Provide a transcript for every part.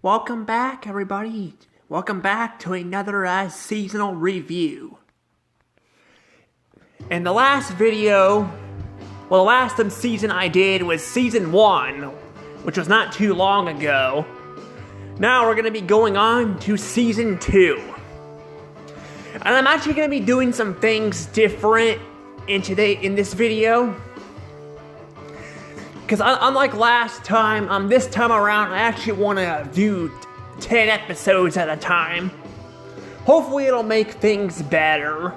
Welcome back, everybody. Welcome back to another seasonal review. In the last video, the last season I did was Season 1, which was not too long ago. Now we're going to be going on to Season 2. And I'm actually going to be doing some things different in this video. Because unlike last time, this time around, I actually want to do 10 episodes at a time. Hopefully it'll make things better.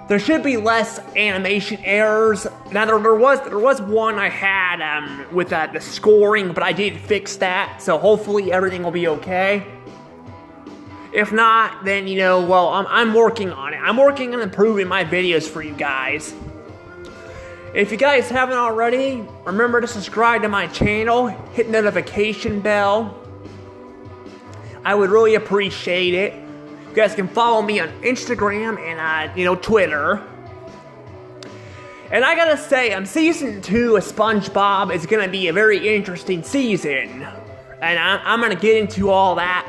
There should be less animation errors. Now there was one I had with the scoring, but I did fix that, so hopefully everything will be okay. If not, then I'm working on it. I'm working on improving my videos for you guys. If you guys haven't already, remember to subscribe to my channel, hit the notification bell. I would really appreciate it. You guys can follow me on Instagram and Twitter. And I gotta say, Season 2 of SpongeBob is gonna be a very interesting season. And I'm gonna get into all that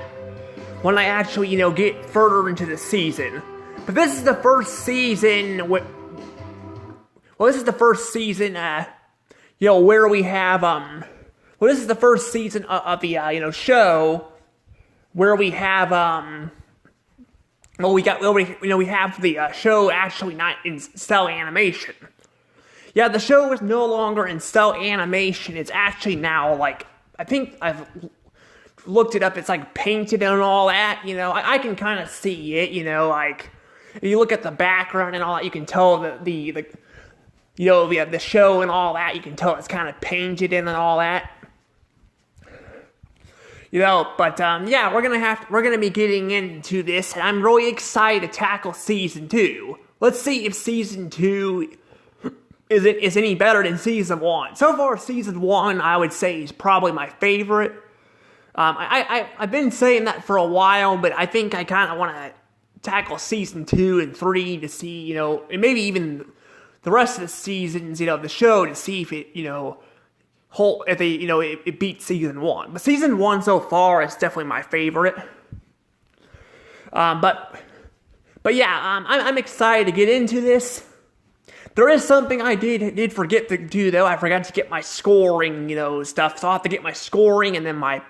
when I actually, get further into the season. But this is the first season where we have, this is the first season of the, show where we have, we have the show actually not in cell animation. Yeah, the show is no longer in cell animation. It's actually now, I think I've looked it up. It's, painted and all that, I can kind of see it, if you look at the background and all that, you can tell the show and all that, you can tell it's kind of painted in and all that. Yeah, we're gonna be getting into this, and I'm really excited to tackle Season 2. Let's see if Season 2 is any better than Season 1. So far, Season 1, I would say, is probably my favorite. I've been saying that for a while, but I think I kind of want to tackle Season 2 and 3 to see, and maybe even the rest of the seasons, the show, to see if it, it beats Season 1. But Season 1 so far is definitely my favorite. But yeah, I'm excited to get into this. There is something I did forget to do, though. I forgot to get my scoring, stuff. So I'll have to get my scoring and then my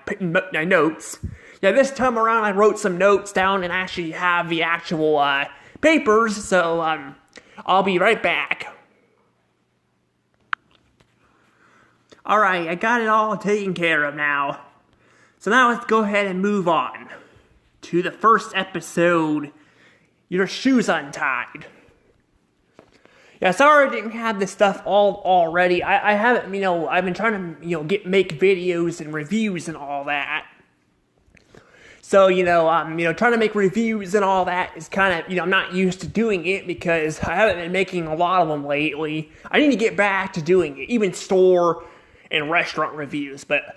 notes. Yeah, this time around I wrote some notes down and actually have the actual papers. So I'll be right back. Alright, I got it all taken care of now. So now let's go ahead and move on to the first episode, Your Shoes Untied. Yeah, sorry I didn't have this stuff all already. I haven't, I've been trying to, make videos and reviews and all that. So, trying to make reviews and all that is kind of, I'm not used to doing it because I haven't been making a lot of them lately. I need to get back to doing it, even store and restaurant reviews, but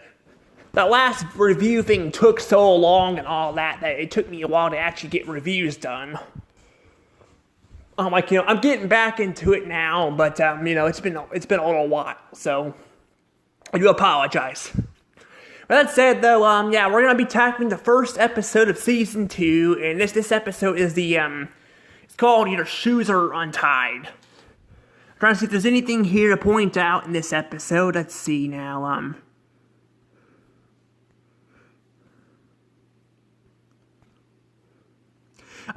that last review thing took so long and all that it took me a while to actually get reviews done. I'm getting back into it now, but, it's been a little while, so I do apologize. But that said, though, yeah, we're going to be tackling the first episode of Season 2, and this episode is it's called Your Shoes Are Untied. I'm trying to see if there's anything here to point out in this episode. Let's see now,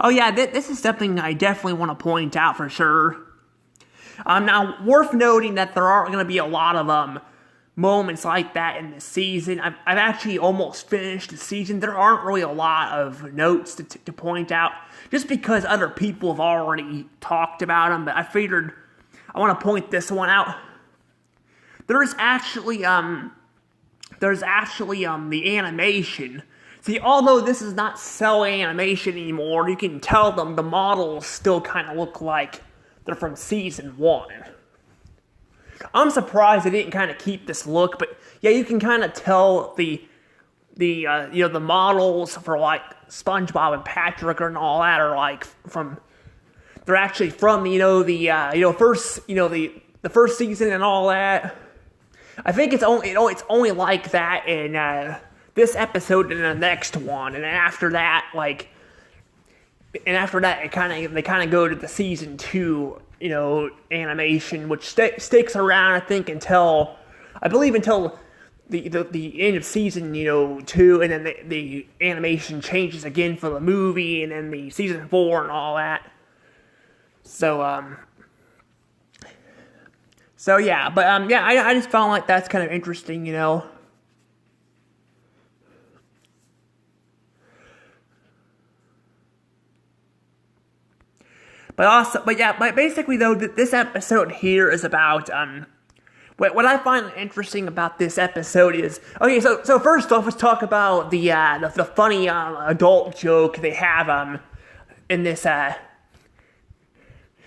oh yeah, this is something I definitely want to point out for sure. Now, worth noting that there aren't going to be a lot of, moments like that in the season. I've actually almost finished the season. There aren't really a lot of notes to point out, just because other people have already talked about them, but I figured I want to point this one out. There's actually the animation. See, although this is not cell animation anymore, you can tell the models still kind of look like they're from Season 1. I'm surprised they didn't kind of keep this look, but yeah, you can kind of tell the models for SpongeBob and Patrick and all that are they're actually from the first season and all that. I think it's only like that in this episode and the next one, and then after that, they kind of go to the season 2, animation, which sticks around, I think, until the end of season 2, and then the animation changes again for the movie, and then the season 4 and all that. So yeah, but I just found like that's kind of interesting, But basically though, this episode here is about what I find interesting about this episode is, okay, so first off, let's talk about the funny adult joke they have in this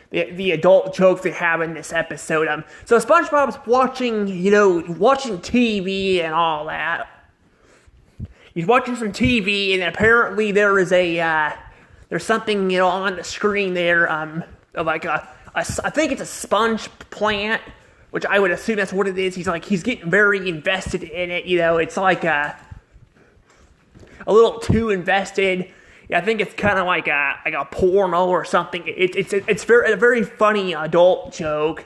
the adult joke they have in this episode. So SpongeBob's watching TV and all that. He's watching some TV, and apparently there is there's something on the screen there of like I think it's a sponge plant, which I would assume that's what it is. He's getting very invested in it. It's like a little too invested. Yeah, I think it's kind of like a porno or something. It's a very funny adult joke,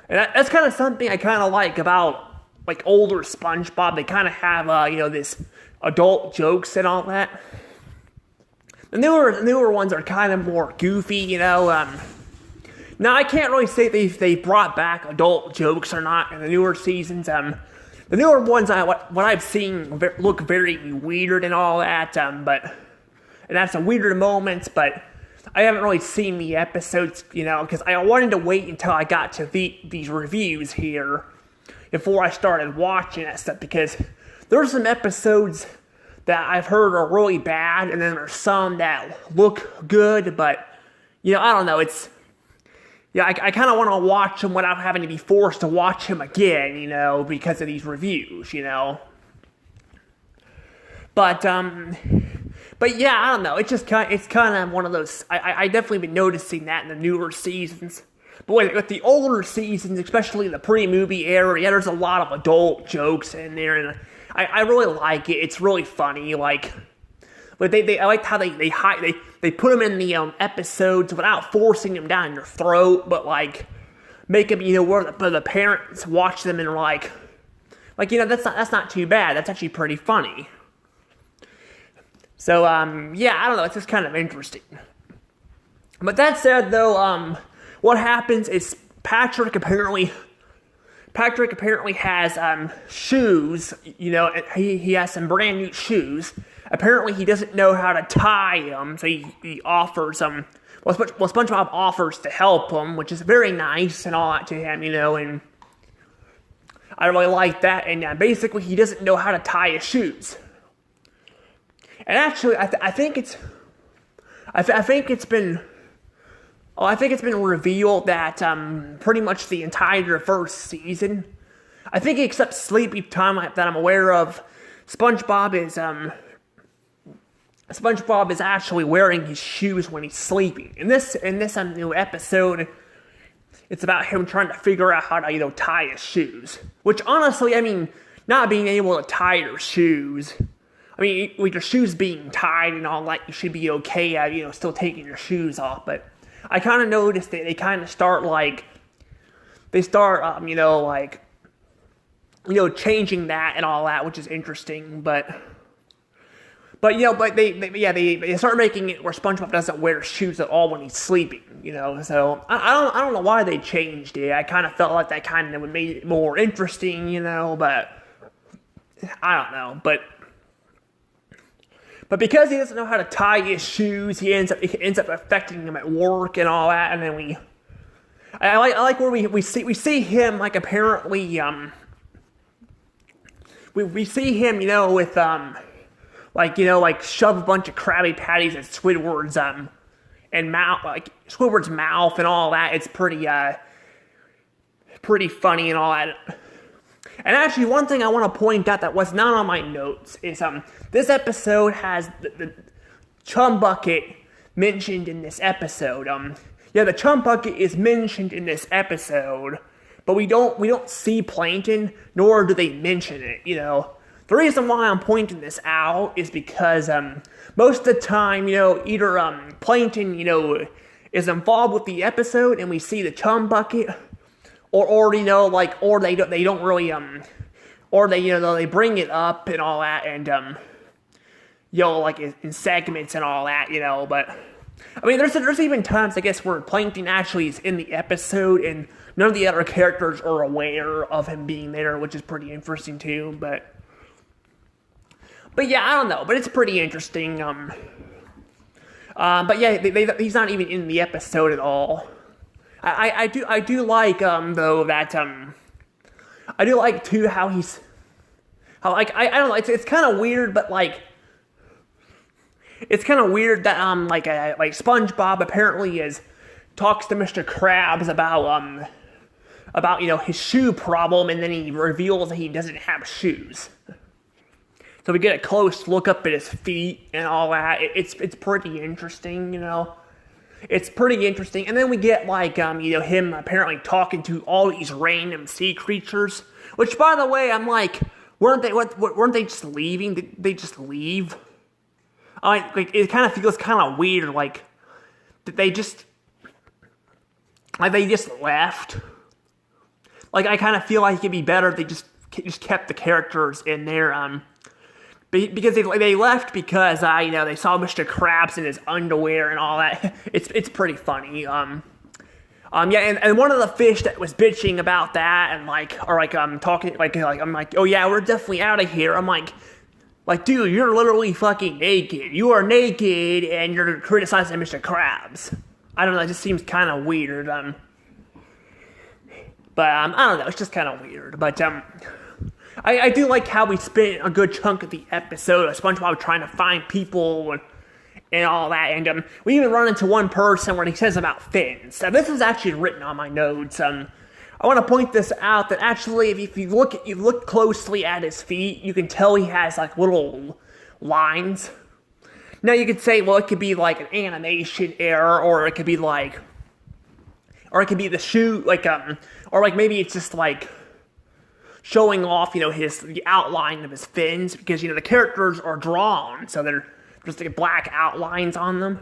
and that's kind of something I kind of like about like older SpongeBob. They kind of have this adult jokes and all that. The newer ones are kind of more goofy, Now I can't really say they brought back adult jokes or not in the newer seasons. The newer ones, what I've seen look very weird and all that. And that's some weirder moments, but I haven't really seen the episodes, because I wanted to wait until I got to these reviews here before I started watching that stuff, because there's some episodes that I've heard are really bad, and then there's some that look good, but, I don't know, I kind of want to watch them without having to be forced to watch them again, because of these reviews, But yeah, I don't know. It's kind of one of those. I definitely been noticing that in the newer seasons. But with the older seasons, especially the pre-movie era, there's a lot of adult jokes in there, and I really like it. It's really funny. But I like how they put them in the episodes without forcing them down your throat, but make them where the parents watch them and that's not too bad. That's actually pretty funny. So, I don't know, it's just kind of interesting. But that said, though, what happens is Patrick apparently has, shoes, he has some brand new shoes. Apparently he doesn't know how to tie them, so he offers them, SpongeBob offers to help him, which is very nice and all that to him, and I really like that, and basically he doesn't know how to tie his shoes. And actually, I think it's been revealed that pretty much the entire first season, I think except Sleepy Time that I'm aware of, SpongeBob is actually wearing his shoes when he's sleeping. In this new episode, it's about him trying to figure out how to tie his shoes. Which honestly, not being able to tie your shoes. With your shoes being tied and all that, you should be okay, still taking your shoes off. But I kind of noticed that they kind of start, changing that and all that, which is interesting. But they start making it where SpongeBob doesn't wear shoes at all when he's sleeping, So I don't know why they changed it. I kind of felt like that kind of made it more interesting, but I don't know. But because he doesn't know how to tie his shoes, it ends up affecting him at work and all that. And then I like where we see him apparently we see him with shove a bunch of Krabby Patties at Squidward's and Squidward's mouth and all that. It's pretty funny and all that. And actually, one thing I want to point out that was not on my notes is this episode has the chum bucket mentioned in this episode. The chum bucket is mentioned in this episode, but we don't see Plankton, nor do they mention it. The reason why I'm pointing this out is because most of the time, either Plankton, is involved with the episode and we see the chum bucket, or they don't really or they bring it up and all that, and like in segments and all that, but I mean, there's even times, I guess, where Plankton actually is in the episode and none of the other characters are aware of him being there, which is pretty interesting too. But yeah, I don't know, but it's pretty interesting. But yeah, he's not even in the episode at all. I do like though that I do like too how I don't know, it's kind of weird, but like it's kind of weird that like SpongeBob apparently talks to Mr. Krabs about his shoe problem, and then he reveals that he doesn't have shoes. So we get a close look up at his feet and all that. It's pretty interesting, It's pretty interesting. And then we get him apparently talking to all these random sea creatures. Which, by the way, I'm like, weren't they just leaving? Did they just leave? It kind of feels kind of weird. Did they just left? I kind of feel like it'd be better if they just kept the characters in there. Because they left because they saw Mr. Krabs in his underwear and all that. It's pretty funny. And one of the fish that was bitching about that and talking I'm like, oh yeah, we're definitely out of here. I'm like, dude, you're literally fucking naked. You are naked and you're criticizing Mr. Krabs. I don't know, it just seems kind of weird. But I don't know, it's just kind of weird. But I do like how we spent a good chunk of the episode of SpongeBob trying to find people and all that, and we even run into one person where he says about fins. Now, this is actually written on my notes. I want to point this out that actually, if you look closely at his feet, you can tell he has little lines. Now you could say, well, it could be an animation error, or it could be the shoe, or maybe it's just showing off, the outline of his fins, because, the characters are drawn, so they're just black outlines on them.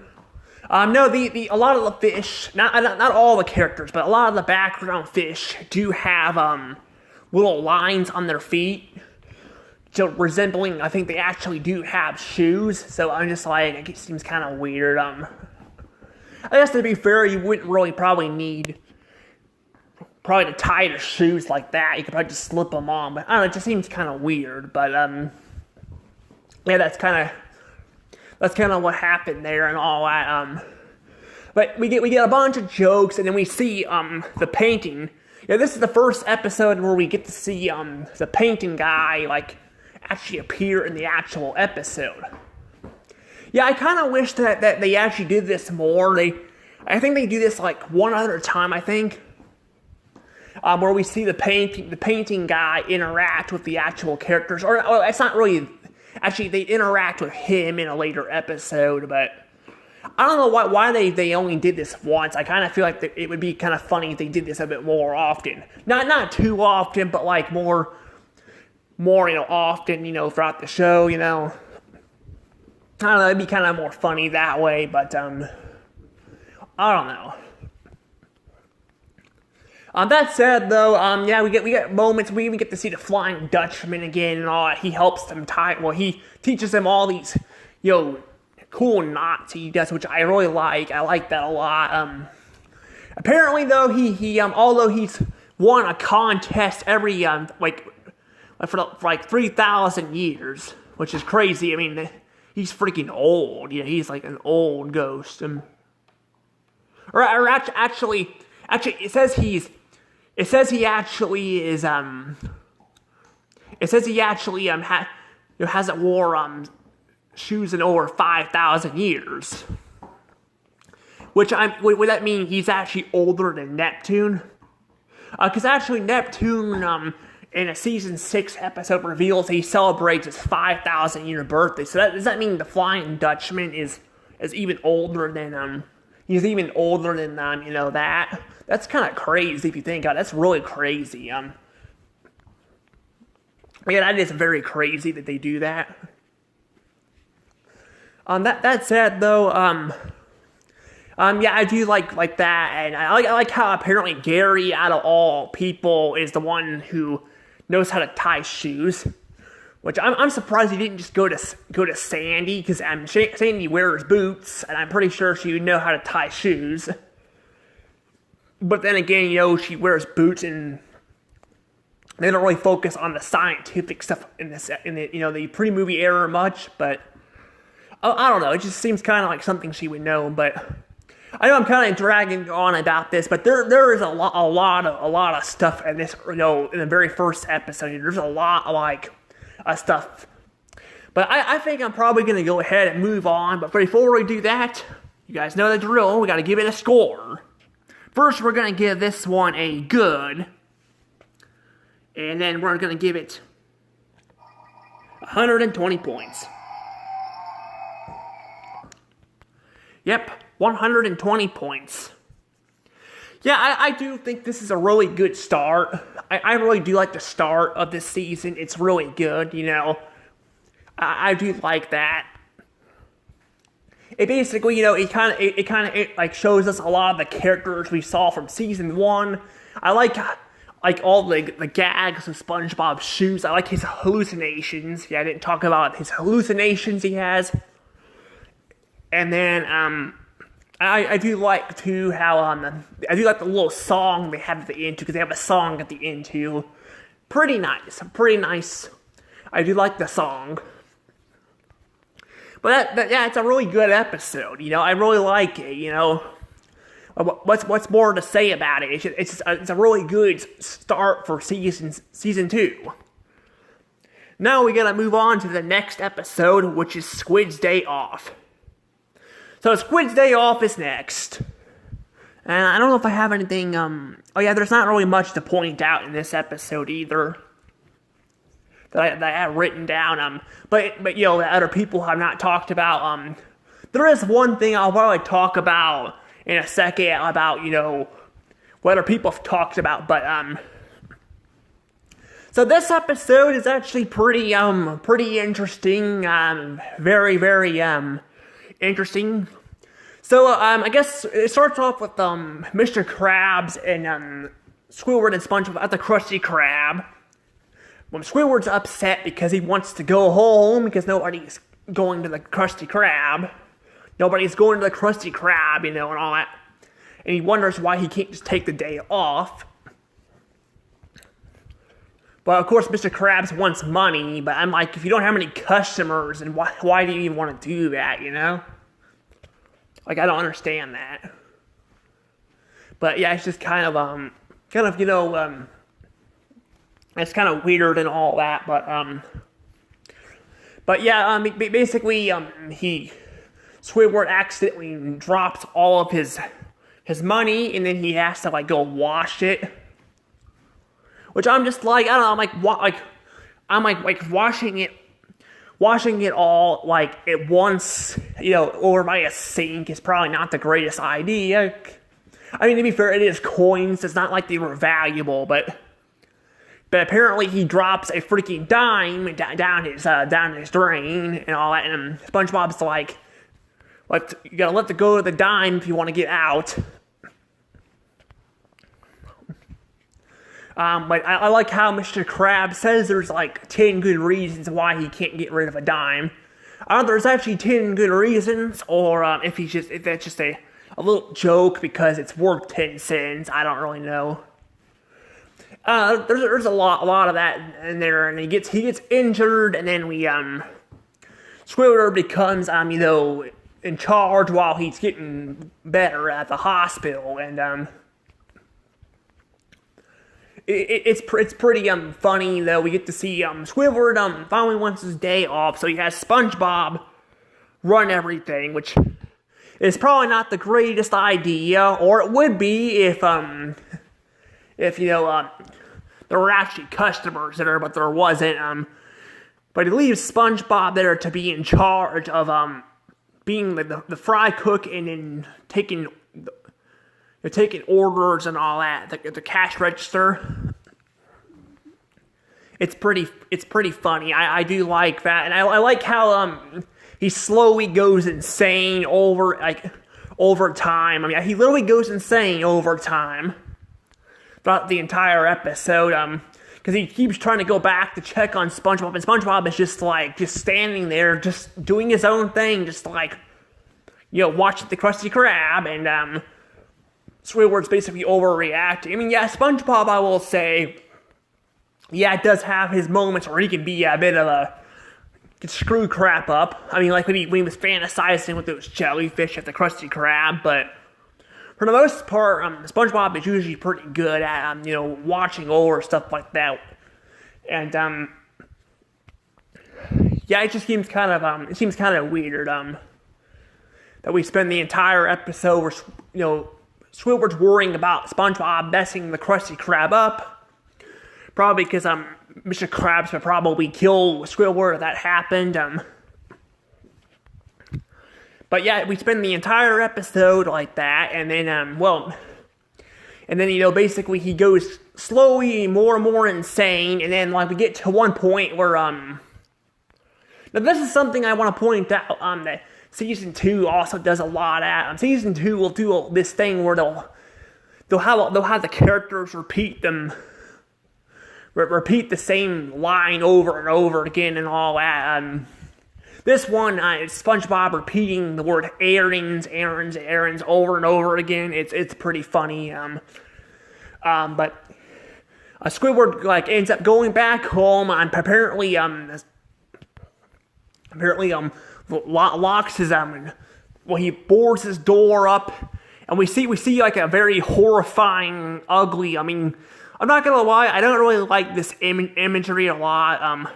No, a lot of the fish, not all the characters, but a lot of the background fish do have, little lines on their feet, so resembling, I think they actually do have shoes, so I'm just it seems kind of weird. I guess to be fair, you wouldn't really probably need to tie the shoes like that. You could probably just slip them on, but I don't know, it just seems kind of weird. But yeah, that's kind of what happened there and all that. But we get a bunch of jokes, and then we see the painting. Yeah, this is the first episode where we get to see the painting guy actually appear in the actual episode. Yeah, I kind of wish that they actually did this more. I think they do this one other time, I think. Where we see the painting guy interact with the actual characters, or it's not really. Actually, they interact with him in a later episode, but I don't know why they only did this once. I kind of feel like it would be kind of funny if they did this a bit more often. Not too often, but more often, throughout the show, I don't know, it'd be kind of more funny that way, but I don't know. That said, though, yeah, we get moments. We even get to see the Flying Dutchman again and all that. He helps them tie. Well, he teaches them all these, cool knots he does, which I really like. I like that a lot. Apparently, though, he although he's won a contest every for 3,000 years, which is crazy. I mean, he's freaking old. He's like an old ghost. Or actually, it says he hasn't wore shoes in over 5,000 years. Would that mean he's actually older than Neptune? Because actually Neptune in a season 6 episode reveals he celebrates his 5,000 year birthday. So does that mean the Flying Dutchman is even older than he's even older than that? That's kind of crazy if you think about it. That's really crazy. Yeah, that is very crazy that they do that. That said, though, yeah, I do like that, and I like how apparently Gary, out of all people, is the one who knows how to tie shoes. Which I'm surprised he didn't just go to Sandy, because Sandy wears boots, and I'm pretty sure she would know how to tie shoes. But then again, she wears boots, and they don't really focus on the scientific stuff in the pre-movie era much. But I don't know. It just seems kind of like something she would know. But I know I'm kind of dragging on about this, but there is a lot of stuff in this. In the very first episode, there's a lot of stuff. But I think I'm probably going to go ahead and move on. But before we do that, you guys know the drill. We got to give it a score. First, we're going to give this one a good. And then we're going to give it 120 points. Yep, 120 points. Yeah, I do think this is a really good start. I really do like the start of this season. It's really good, I do like that. It basically, it kind of shows us a lot of the characters we saw from season 1. I like all the gags with SpongeBob's shoes. I like his hallucinations. Yeah, I didn't talk about his hallucinations he has. And then, I do like, too, how, I do like the little song they have at the end, too, because they have a song at the end, too. Pretty nice. I do like the song. But yeah, it's a really good episode, I really like it, What's more to say about it? It's a really good start for season 2. Now we gotta move on to the next episode, which is Squid's Day Off. So Squid's Day Off is next. And I don't know if I have anything, there's not really much to point out in this episode either. That I have written down, but that other people have not talked about. There is one thing I'll probably talk about in a second about, what other people have talked about, but, so this episode is actually pretty interesting, very, very, interesting. So, I guess it starts off with, Mr. Krabs and, Squidward and SpongeBob at the Krusty Krab. When Squidward's upset because he wants to go home because nobody's going to the Krusty Krab. Nobody's going to the Krusty Krab, and all that. And he wonders why he can't just take the day off. But of course, Mr. Krabs wants money, but I'm like, if you don't have any customers, then why do you even want to do that, I don't understand that. But yeah, it's just kind of, it's kind of weird and all that, but yeah, basically, Squidward accidentally drops all of his money, and then he has to go wash it, which I'm just like, I don't know, I'm like washing it all at once, over by a sink is probably not the greatest idea. I mean, to be fair, it is coins. It's not like they were valuable, but apparently he drops a freaking dime down his drain and all that, and SpongeBob's like, you gotta let go of the dime if you want to get out. But I like how Mr. Krabs says there's 10 good reasons why he can't get rid of a dime. I don't know if there's actually 10 good reasons, or if that's just a little joke because it's worth 10 cents. I don't really know. There's a lot of that in there, and he gets injured, and then Squidward becomes in charge while he's getting better at the hospital, and it's pretty funny though. We get to see Squidward finally wants his day off, so he has SpongeBob run everything, which is probably not the greatest idea, or it would be if there were actually customers there, but there wasn't. But he leaves SpongeBob there to be in charge of being the fry cook and then taking orders and all that, the cash register. it's pretty funny. I do like that, and I like how he slowly goes insane over time. I mean, he literally goes insane over time throughout the entire episode. Because he keeps trying to go back to check on SpongeBob, and SpongeBob is just standing there, just doing his own thing, just like, watching the Krusty Krab, and Squidward's basically overreacting. I mean, yeah, SpongeBob, I will say, yeah, it does have his moments where he can be a bit of can screw crap up. I mean, like when he was fantasizing with those jellyfish at the Krusty Krab, but for the most part, SpongeBob is usually pretty good at, watching over stuff like that. And, yeah, it just seems kind of weird, that we spend the entire episode where, Squidward's worrying about SpongeBob messing the Krusty Krab up. Probably because, Mr. Krabs would probably kill Squidward if that happened, But yeah, we spend the entire episode like that, and then, basically he goes slowly more and more insane, and then, we get to one point where, now this is something I want to point out, that Season 2 also does a lot at. Season 2 will do this thing where they'll have the characters repeat the same line over and over again and all that, This one, it's SpongeBob repeating the word errands over and over again. It's pretty funny. But Squidward ends up going back home and apparently locks his he boards his door up, and we see a very horrifying, ugly. I mean, I'm not gonna lie, I don't really like this imagery a lot.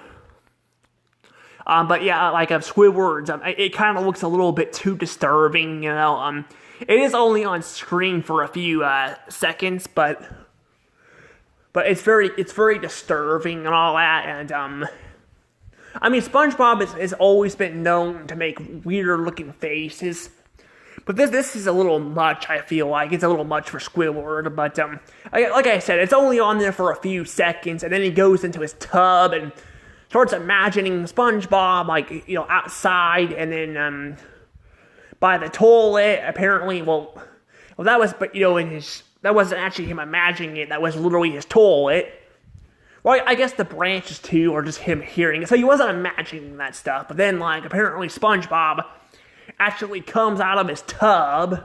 But yeah, Squidward's, it kind of looks a little bit too disturbing, It is only on screen for a few seconds, but it's very disturbing and all that. And SpongeBob has always been known to make weirder looking faces, but this is a little much. I feel like it's a little much for Squidward. But like I said, it's only on there for a few seconds, and then he goes into his tub and starts imagining SpongeBob, outside, and then, by the toilet, apparently, that was, that wasn't actually him imagining it, that was literally his toilet. Well, I guess the branches, too, are just him hearing it, so he wasn't imagining that stuff, but then, apparently SpongeBob actually comes out of his tub,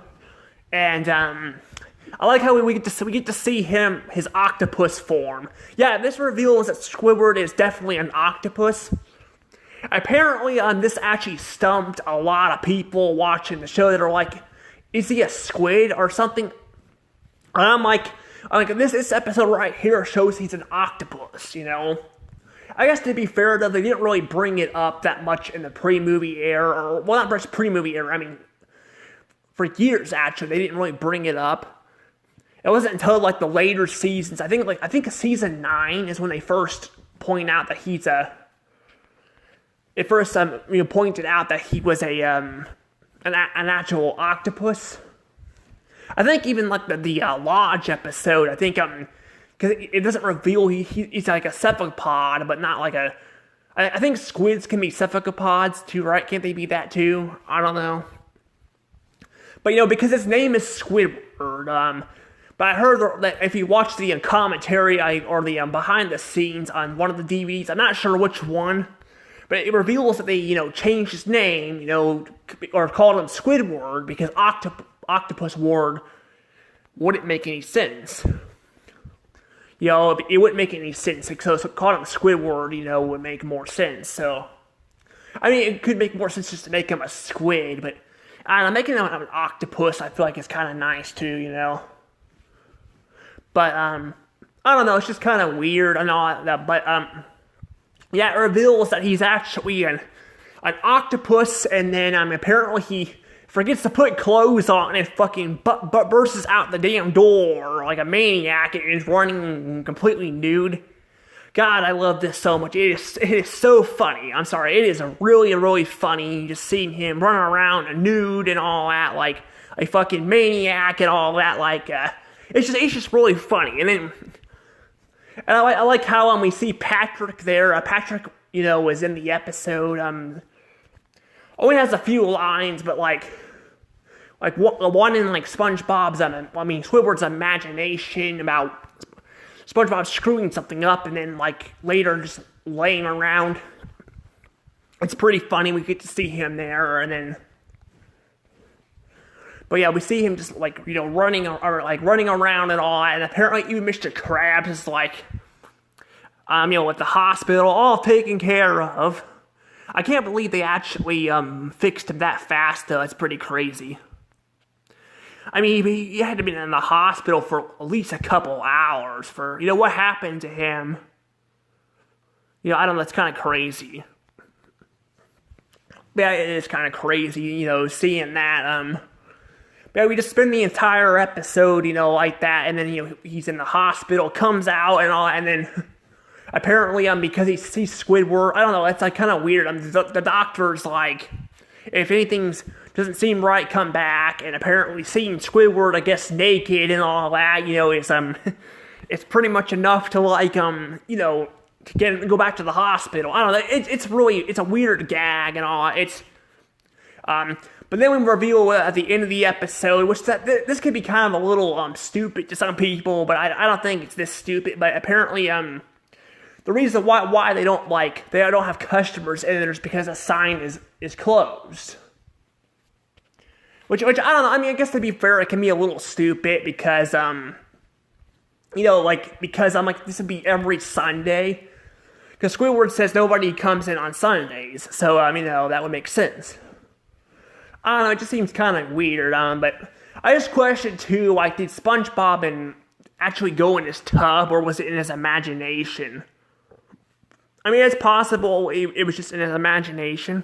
and, I like how we get to see his octopus form. Yeah, this reveals that Squidward is definitely an octopus. Apparently, this actually stumped a lot of people watching the show that are like, is he a squid or something? And I'm like this episode right here shows he's an octopus, I guess to be fair though, they didn't really bring it up that much in the pre-movie era, or, well, not just pre-movie era, for years actually, they didn't really bring it up. It wasn't until the later seasons. I think season 9 is when they first point out that he's pointed out that he was an actual octopus. I think even the Lodge episode. I think because it doesn't reveal he's like a cephalopod, but not like a. I think squids can be cephalopods too, right? Can't they be that too? I don't know. But because his name is Squidward. But I heard that if you watch the commentary or the behind the scenes on one of the DVDs, I'm not sure which one, but it reveals that they, changed his name, or called him Squidward because octopus word wouldn't make any sense. It wouldn't make any sense. So calling him Squidward, would make more sense. So, it could make more sense just to make him a squid, but making him an octopus, I feel like it's kind of nice too, But, I don't know, it's just kind of weird and all that, but, yeah, it reveals that he's actually an octopus, and then, apparently he forgets to put clothes on and fucking bursts out the damn door like a maniac and is running completely nude. God, I love this so much. It is so funny. I'm sorry, it is really, really funny just seeing him running around nude and all that, like a fucking maniac and all that, it's just really funny. And then And I like how we see Patrick there. Patrick, was in the episode. Only has a few lines, but like one in like SpongeBob's, Squidward's imagination about SpongeBob screwing something up, and then like later just laying around. It's pretty funny. We get to see him there, and then, but yeah, we see him just like running around and all that. And apparently even Mr. Krabs is like, at the hospital, all taken care of. I can't believe they actually fixed him that fast, though. It's pretty crazy. I mean, he had to be in the hospital for at least a couple hours for, what happened to him. I don't know, it's kind of crazy. Yeah, it is kind of crazy, seeing that. Yeah, we just spend the entire episode, like that, and then, he's in the hospital, comes out and all, and then apparently, because he sees Squidward, I don't know, it's like kind of weird. The doctor's like, if anything doesn't seem right, come back. And apparently, seeing Squidward, I guess, naked and all that, is it's pretty much enough to like to go back to the hospital. I don't know. It's a weird gag and all. But then we reveal at the end of the episode, which this could be kind of a little stupid to some people, but I don't think it's this stupid. But apparently, the reason why they don't have customers in there is because a sign is closed. Which I don't know. I mean, I guess to be fair, it can be a little stupid because this would be every Sunday. Because Squidward says nobody comes in on Sundays, so that would make sense. I don't know. It just seems kind of weird. But I just questioned too. Like, did SpongeBob actually go in his tub, or was it in his imagination? I mean, it's possible it was just in his imagination.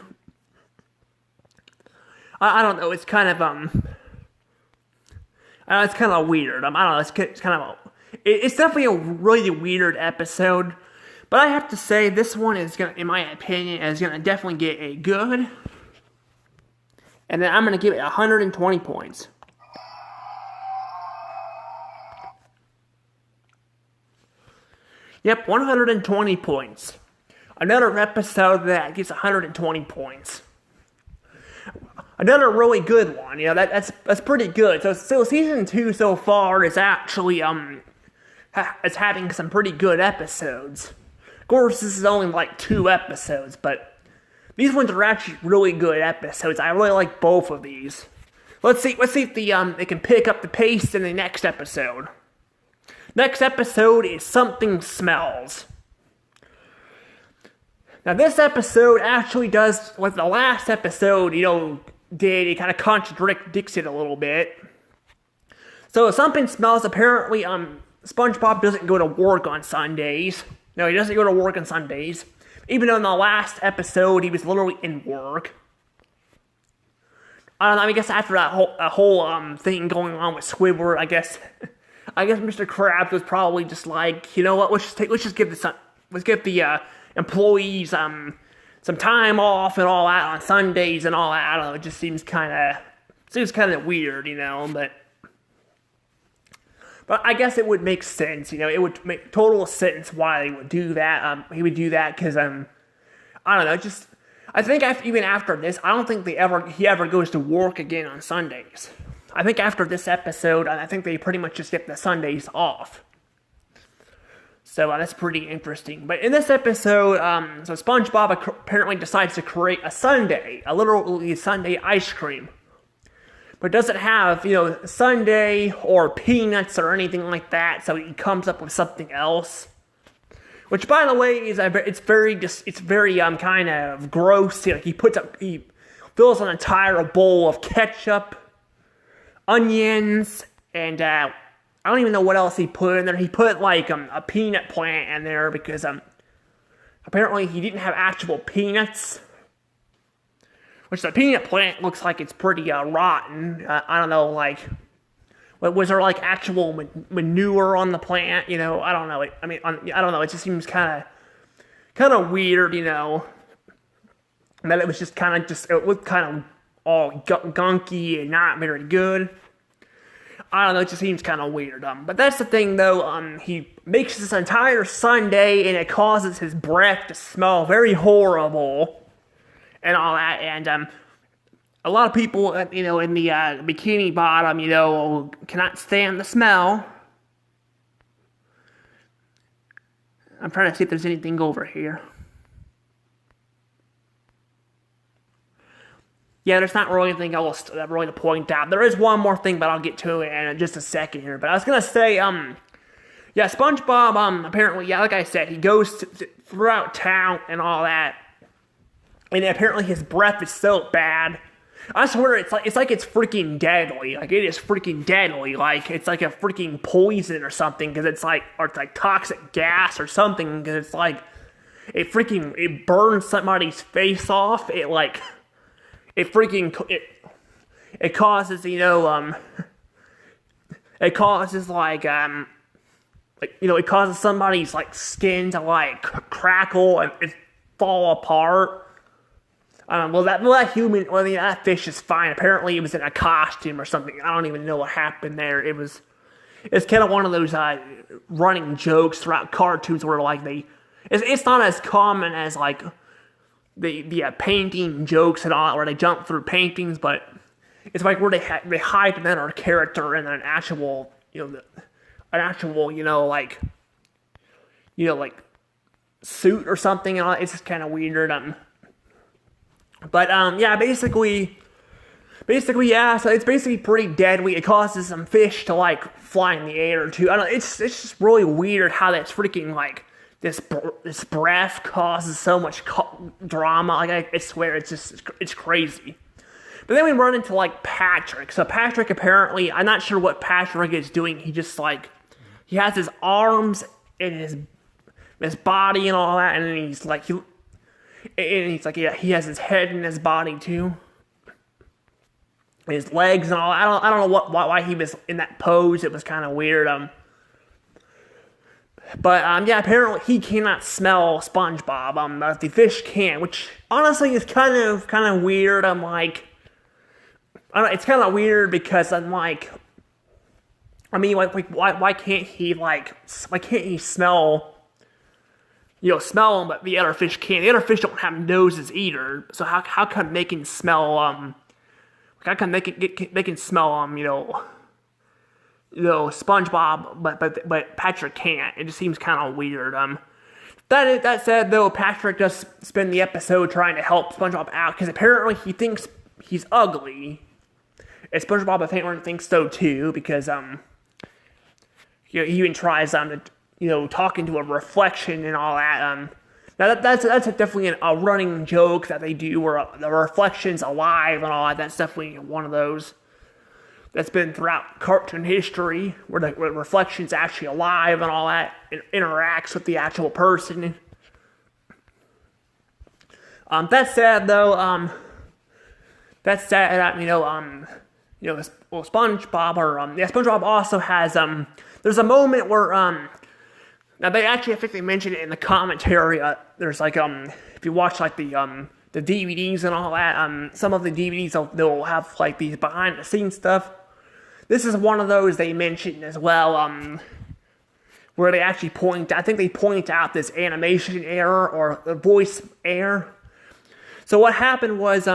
I don't know. It's kind of it's kind of weird. I don't know. It's kind of it's definitely a really weird episode. But I have to say, this one is gonna, in my opinion, is gonna definitely get a good. And then I'm gonna give it 120 points. Yep, 120 points. Another episode that gets 120 points. Another really good one. That's pretty good. So season 2 so far is actually is having some pretty good episodes. Of course, this is only like 2 episodes, but these ones are actually really good episodes. I really like both of these. Let's see if they can pick up the pace in the next episode. Next episode is Something Smells. Now, this episode actually does what the last episode, did. It kind of contradicts it a little bit. So, Something Smells, apparently, SpongeBob doesn't go to work on Sundays. No, he doesn't go to work on Sundays. Even though in the last episode, he was literally in work. I don't know, I guess after that whole thing going on with Squidward, I guess Mr. Krabs was probably just like, you know what, let's just give the employees some time off and all that on Sundays and all that. I don't know, it just seems kind of weird, but I guess it would make sense, it would make total sense why they would do that. He would do that because I don't know, I think even after this, I don't think he ever goes to work again on Sundays. I think after this episode, I think they pretty much just get the Sundays off. So that's pretty interesting. But in this episode, so SpongeBob apparently decides to create a sundae, a literally Sunday ice cream. But doesn't have, sundae or peanuts or anything like that, so he comes up with something else. Which, by the way, it's very kind of gross. He fills an entire bowl of ketchup, onions, and I don't even know what else he put in there. He put like a peanut plant in there because apparently he didn't have actual peanuts. Which the peanut plant looks like it's pretty rotten. I don't know, was there like actual manure on the plant? I don't know. I don't know. It just seems kind of weird, That it was just it looked kind of all gunky and not very good. I don't know, it just seems kind of weird. But that's the thing, though. He makes this entire sundae, and it causes his breath to smell very horrible, and all that. And a lot of people, in the Bikini Bottom, cannot stand the smell. I'm trying to see if there's anything over here. Yeah, there's not really anything else really to point out. There is one more thing, but I'll get to it in just a second here. But I was gonna say, yeah, SpongeBob, apparently, yeah, like I said, he goes throughout town and all that, and apparently his breath is so bad. I swear, it's like it's freaking deadly. Like, it is freaking deadly. Like, it's like a freaking poison or something, because it's like toxic gas or something, because it's like, it burns somebody's face off. It causes, it causes it causes somebody's skin to crackle and fall apart. That fish is fine. Apparently it was in a costume or something. I don't even know what happened there. It's kind of one of those running jokes throughout cartoons where it's not as common as the painting jokes and all, where they jump through paintings, but it's where they hide another character in an actual, suit or something, and all. It's just kind of weird. Yeah, basically, yeah. So it's basically pretty deadly. It causes some fish to fly in the air too. I don't know. It's just really weird how that's freaking this breath causes so much drama. I swear, it's crazy. But then we run into Patrick. So Patrick, apparently, I'm not sure what Patrick is doing. He just he has his arms and his body and all that, and then he has his head in his body too, and his legs and all. I don't know why he was in that pose. It was kind of weird. But yeah, apparently he cannot smell SpongeBob. The fish can, which honestly is kind of weird. I don't know, it's kind of weird because why can't he smell them, but the other fish can? The other fish don't have noses either, so how come they can smell how come they can smell SpongeBob, but Patrick can't? It just seems kind of weird. That said, though, Patrick does spend the episode trying to help SpongeBob out, because apparently he thinks he's ugly. And SpongeBob apparently thinks so too, because he even tries talking to a reflection and all that. Now that's definitely a running joke that they do, where the reflection's alive and all that. That's definitely one of those that's been throughout cartoon history, where the reflection's actually alive and all that, and interacts with the actual person. That said, though, SpongeBob also has there's a moment where now they actually, I think they mentioned it in the commentary. There's if you watch the DVDs and all that, some of the DVDs they'll have these behind the scenes stuff. This is one of those they mentioned as well, where they actually point out this animation error or the voice error. So what happened was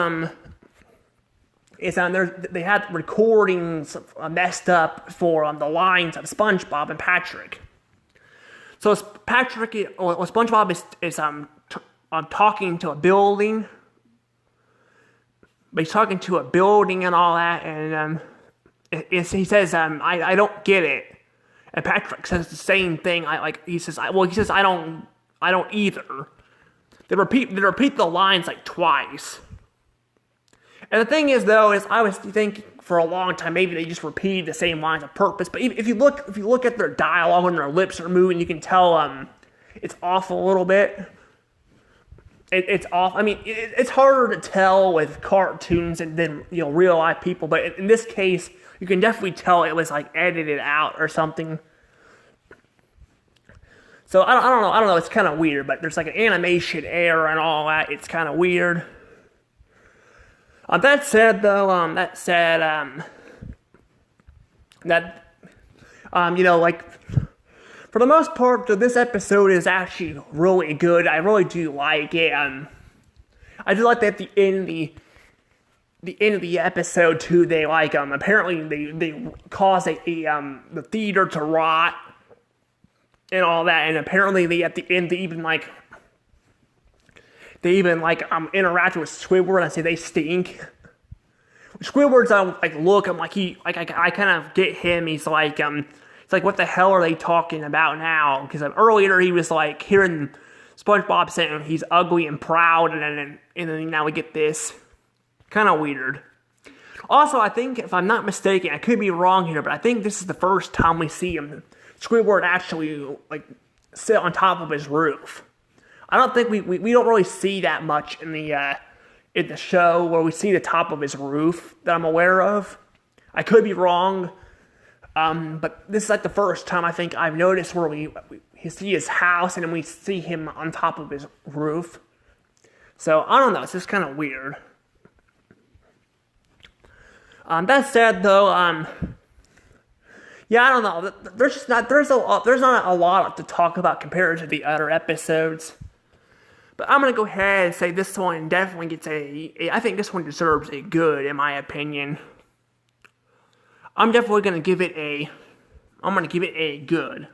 they had recordings messed up for the lines of SpongeBob and Patrick. So SpongeBob is talking to a building, but he's talking to a building and all that, and he says, I don't get it. And Patrick says the same thing. He says I don't either. They repeat the lines twice. And the thing is, though, I was thinking for a long time maybe they just repeated the same lines on purpose. But if you look at their dialogue when their lips are moving, you can tell it's off a little bit. It's off. I mean, it's harder to tell with cartoons than real life people. But in this case, you can definitely tell it was edited out or something. So I don't know. It's kind of weird, but there's an animation error and all that. It's kind of weird. That said, though, That, like, for the most part, this episode is actually really good. I really do like it. I do like that at the end of the episode too. They apparently they cause the theater to rot and all that, and apparently at the end they even interact with Squidward and say they stink. Squidward's look, I kind of get him. He's like, it's like, what the hell are they talking about now? Because earlier he was like hearing SpongeBob saying he's ugly and proud, and then now we get this. Kind of weird. Also, I think, if I'm not mistaken, I could be wrong here, but I think this is the first time we see Squidward actually sit on top of his roof. I don't think we don't really see that much in the show where we see the top of his roof that I'm aware of. I could be wrong, but this is the first time I think I've noticed where we see his house and then we see him on top of his roof. So I don't know. It's just kind of weird. That said, though, yeah, I don't know. There's not a lot to talk about compared to the other episodes. But I'm gonna go ahead and say this one definitely gets I think this one deserves a good, in my opinion. I'm definitely gonna give it a good.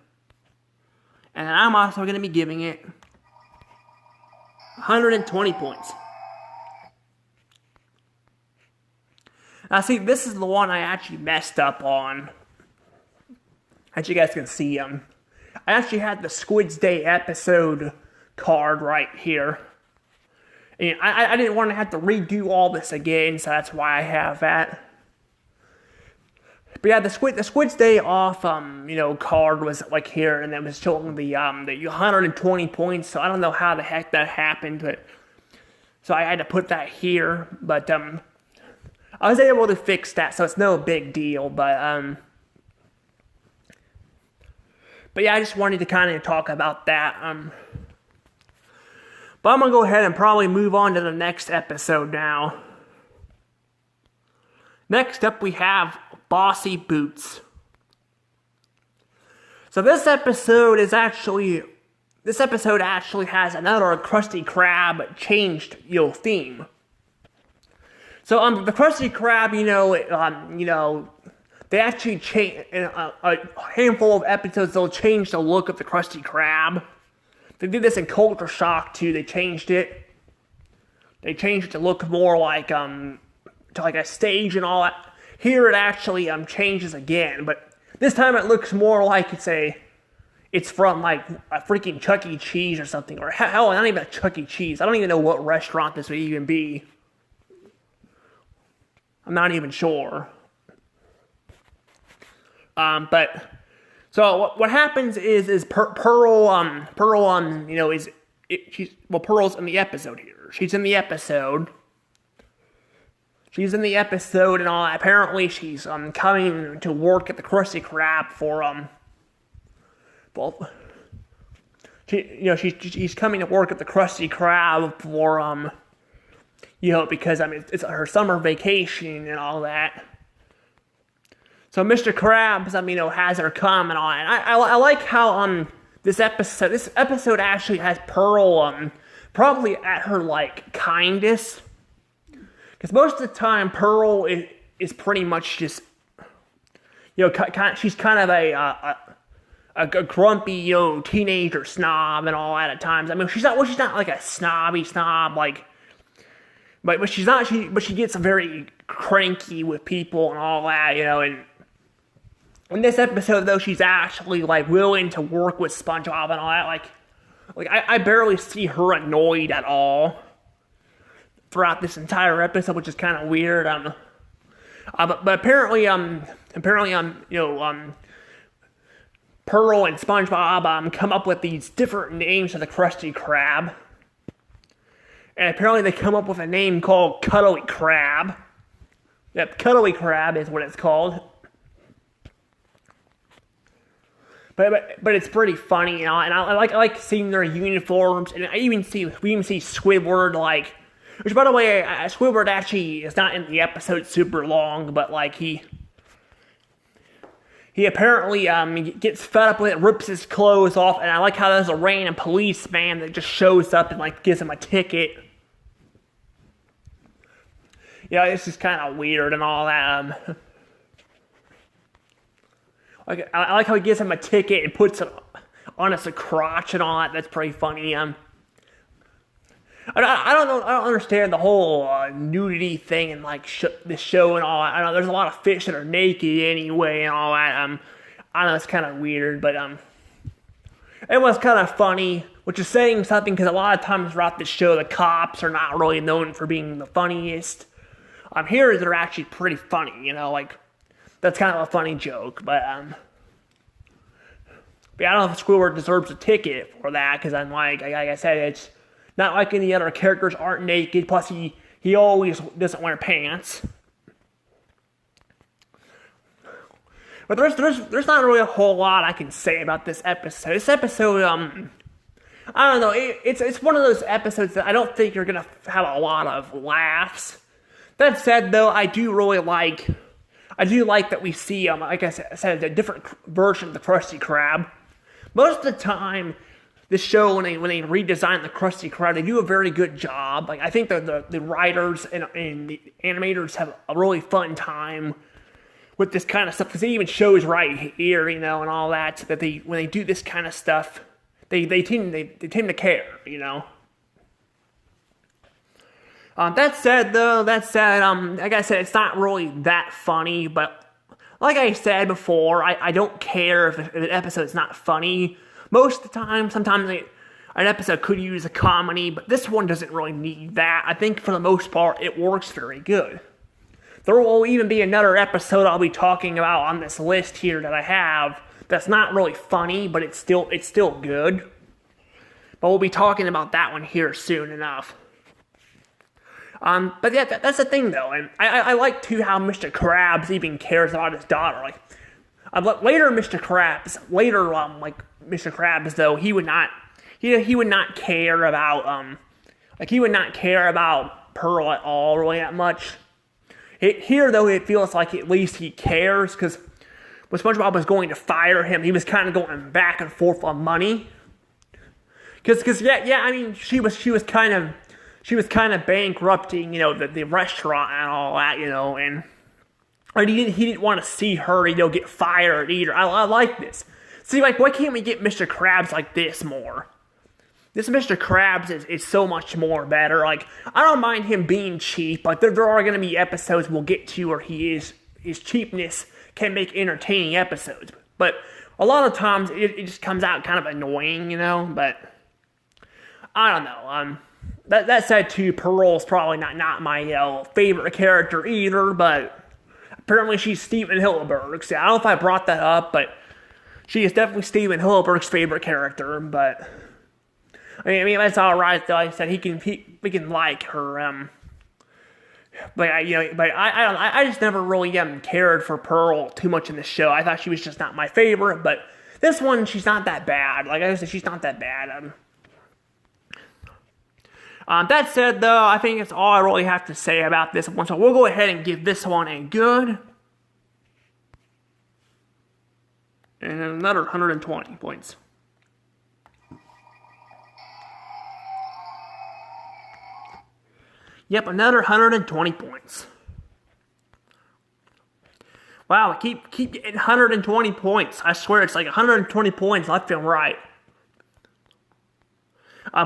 And I'm also gonna be giving it 120 points. Now, see, this is the one I actually messed up on. As you guys can see, I actually had the Squid's Day episode card right here. And I didn't want to have to redo all this again, so that's why I have that. But yeah, the Squid's Day off, card was here, and it was showing the 120 points. So I don't know how the heck that happened, but so I had to put that here. But I was able to fix that, so it's no big deal. But yeah, I just wanted to kind of talk about that. But I'm gonna go ahead and probably move on to the next episode now. Next up, we have Bossy Boots. So this episode actually has another Krusty Krab changed theme. So the Krusty Krab, they actually change in a handful of episodes. They'll change the look of the Krusty Krab. They did this in Culture Shock too. They changed it. They changed it to look more like to a stage and all that. Here it actually changes again, but this time it looks more like it's from a freaking Chuck E. Cheese or something, or hell, not even a Chuck E. Cheese. I don't even know what restaurant this would even be. I'm not even sure. But so what happens is Pearl Pearl's in the episode here. She's in the episode and all. Apparently she's coming to work at the Krusty Krab for she's coming to work at the Krusty Krab for because it's her summer vacation and all that. So Mr. Krabs, has her come and all. And I like how this episode actually has Pearl probably at her kindest, because most of the time Pearl is pretty much just she's kind of a grumpy teenager snob and all that at times. She's not like a snobby snob but she's not. She gets very cranky with people and all that, And in this episode, though, she's actually willing to work with SpongeBob and all that. I barely see her annoyed at all throughout this entire episode, which is kind of weird. But apparently, Pearl and SpongeBob come up with these different names for the Krusty Krab. And apparently they come up with a name called Cuddly Crab. Yep, Cuddly Crab is what it's called. But it's pretty funny, and I like seeing their uniforms, and we even see Squidward, which, by the way, Squidward actually is not in the episode super long, but he apparently gets fed up with it, rips his clothes off, and I like how there's a random policeman that just shows up and like gives him a ticket. Yeah, this is kind of weird and all that. I like how he gives him a ticket and puts it on his crotch and all that. That's pretty funny. I don't know. I don't understand the whole nudity thing and like this show and all that. I know there's a lot of fish that are naked anyway and all that. I know it's kind of weird, but it was kind of funny, which is saying something because a lot of times throughout the show, the cops are not really known for being the funniest. Here they're actually pretty funny, you know, like that's kind of a funny joke, but I don't know if Squidward deserves a ticket for that because I'm like I said, it's not like any other characters aren't naked. Plus, he always doesn't wear pants. But there's not really a whole lot I can say about this episode. This episode, I don't know. It's one of those episodes that I don't think you're gonna have a lot of laughs. That said, though, I do like that we see, like I said, a different version of the Krusty Krab. Most of the time, this show, when they redesign the Krusty Krab, they do a very good job. Like I think the writers and the animators have a really fun time with this kind of stuff because it even shows right here, you know, and all that. So that when they do this kind of stuff, they tend to care, you know. That said, like I said, it's not really that funny, but like I said before, I don't care if an episode's not funny. Most of the time, sometimes an episode could use a comedy, but this one doesn't really need that. I think for the most part, it works very good. There will even be another episode I'll be talking about on this list here that I have that's not really funny, but it's still good. But we'll be talking about that one here soon enough. But yeah, that's the thing though, and I like too how Mr. Krabs even cares about his daughter. Like Mr. Krabs though, he would not care about he would not care about Pearl at all really that much. Here though, it feels like at least he cares because when SpongeBob was going to fire him, he was kind of going back and forth on money. Because I mean she was kind of bankrupting, you know, the restaurant and all that, you know, and he didn't want to see her, you know, get fired either. I like this. See, like, why can't we get Mr. Krabs like this more? This Mr. Krabs is so much more better. Like, I don't mind him being cheap, but there are going to be episodes we'll get to where his cheapness can make entertaining episodes. But a lot of times it just comes out kind of annoying, you know, but I don't know. That said, too, Pearl's probably not my favorite character either, but apparently she's Steven Hillenburg's. Yeah, I don't know if I brought that up, but she is definitely Steven Hillenburg's favorite character, but I mean that's all right though. Like I said, we can like her. But I just never really cared for Pearl too much in the show. I thought she was just not my favorite, but this one she's not that bad. Like I said, she's not that bad. That said, though, I think that's all I really have to say about this one. So we'll go ahead and give this one a good. And another 120 points. Yep, another 120 points. Wow, I keep getting 120 points. I swear it's like 120 points left and right.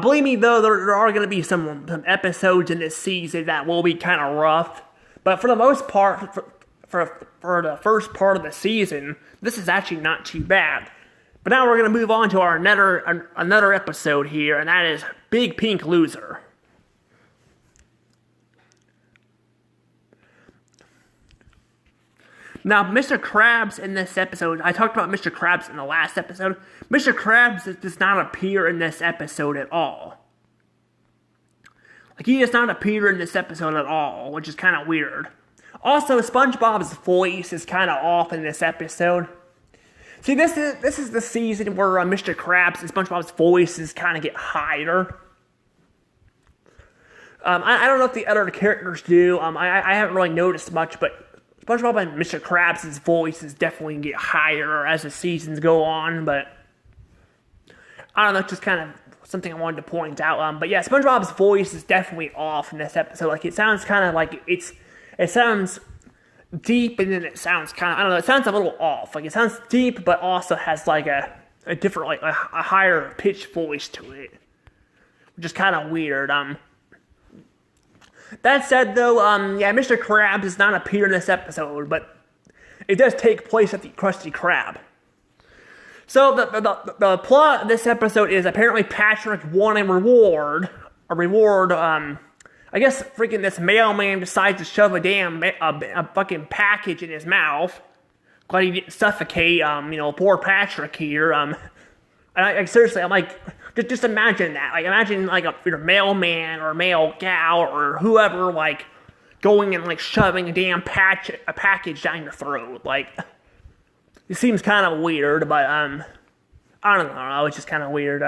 Believe me, though, there are going to be some episodes in this season that will be kind of rough. But for the most part, for the first part of the season, this is actually not too bad. But now we're going to move on to our another episode here, and that is Big Pink Loser. Now, Mr. Krabs in this episode, I talked about Mr. Krabs in the last episode. Mr. Krabs does not appear in this episode at all. Like, he does not appear in this episode at all, which is kind of weird. Also, SpongeBob's voice is kind of off in this episode. See, this is the season where Mr. Krabs and SpongeBob's voices kind of get higher. I don't know if the other characters do. I haven't really noticed much, but SpongeBob and Mr. Krabs' voices definitely get higher as the seasons go on, but I don't know, it's just kind of something I wanted to point out. But yeah, SpongeBob's voice is definitely off in this episode. Like, it sounds kind of like it sounds deep, and then it sounds kind of, I don't know, it sounds a little off. Like, it sounds deep, but also has like a different, like a higher pitched voice to it, which is kind of weird. That said, though, yeah, Mr. Krabs does not appear in this episode, but it does take place at the Krusty Krab. So the plot of this episode is apparently Patrick won a reward. I guess freaking this mailman decides to shove a fucking package in his mouth. Glad he didn't suffocate, poor Patrick here. And seriously, I'm like, just imagine that. Like, imagine like your mailman or mail gal or whoever, like, going and like shoving a damn package down your throat. Like, it seems kind of weird, but I don't know. It's just kind of weird.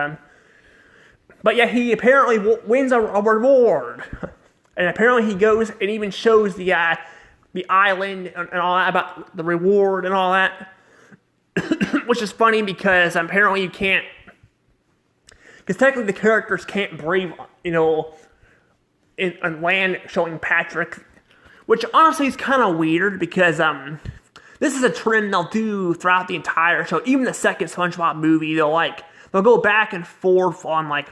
But yeah, he apparently wins a reward, and apparently he goes and even shows the island and all that about the reward and all that, which is funny because apparently you can't, because technically the characters can't breathe, in land showing Patrick, which honestly is kind of weird because this is a trend they'll do throughout the entire show. Even the second SpongeBob movie, they'll go back and forth on like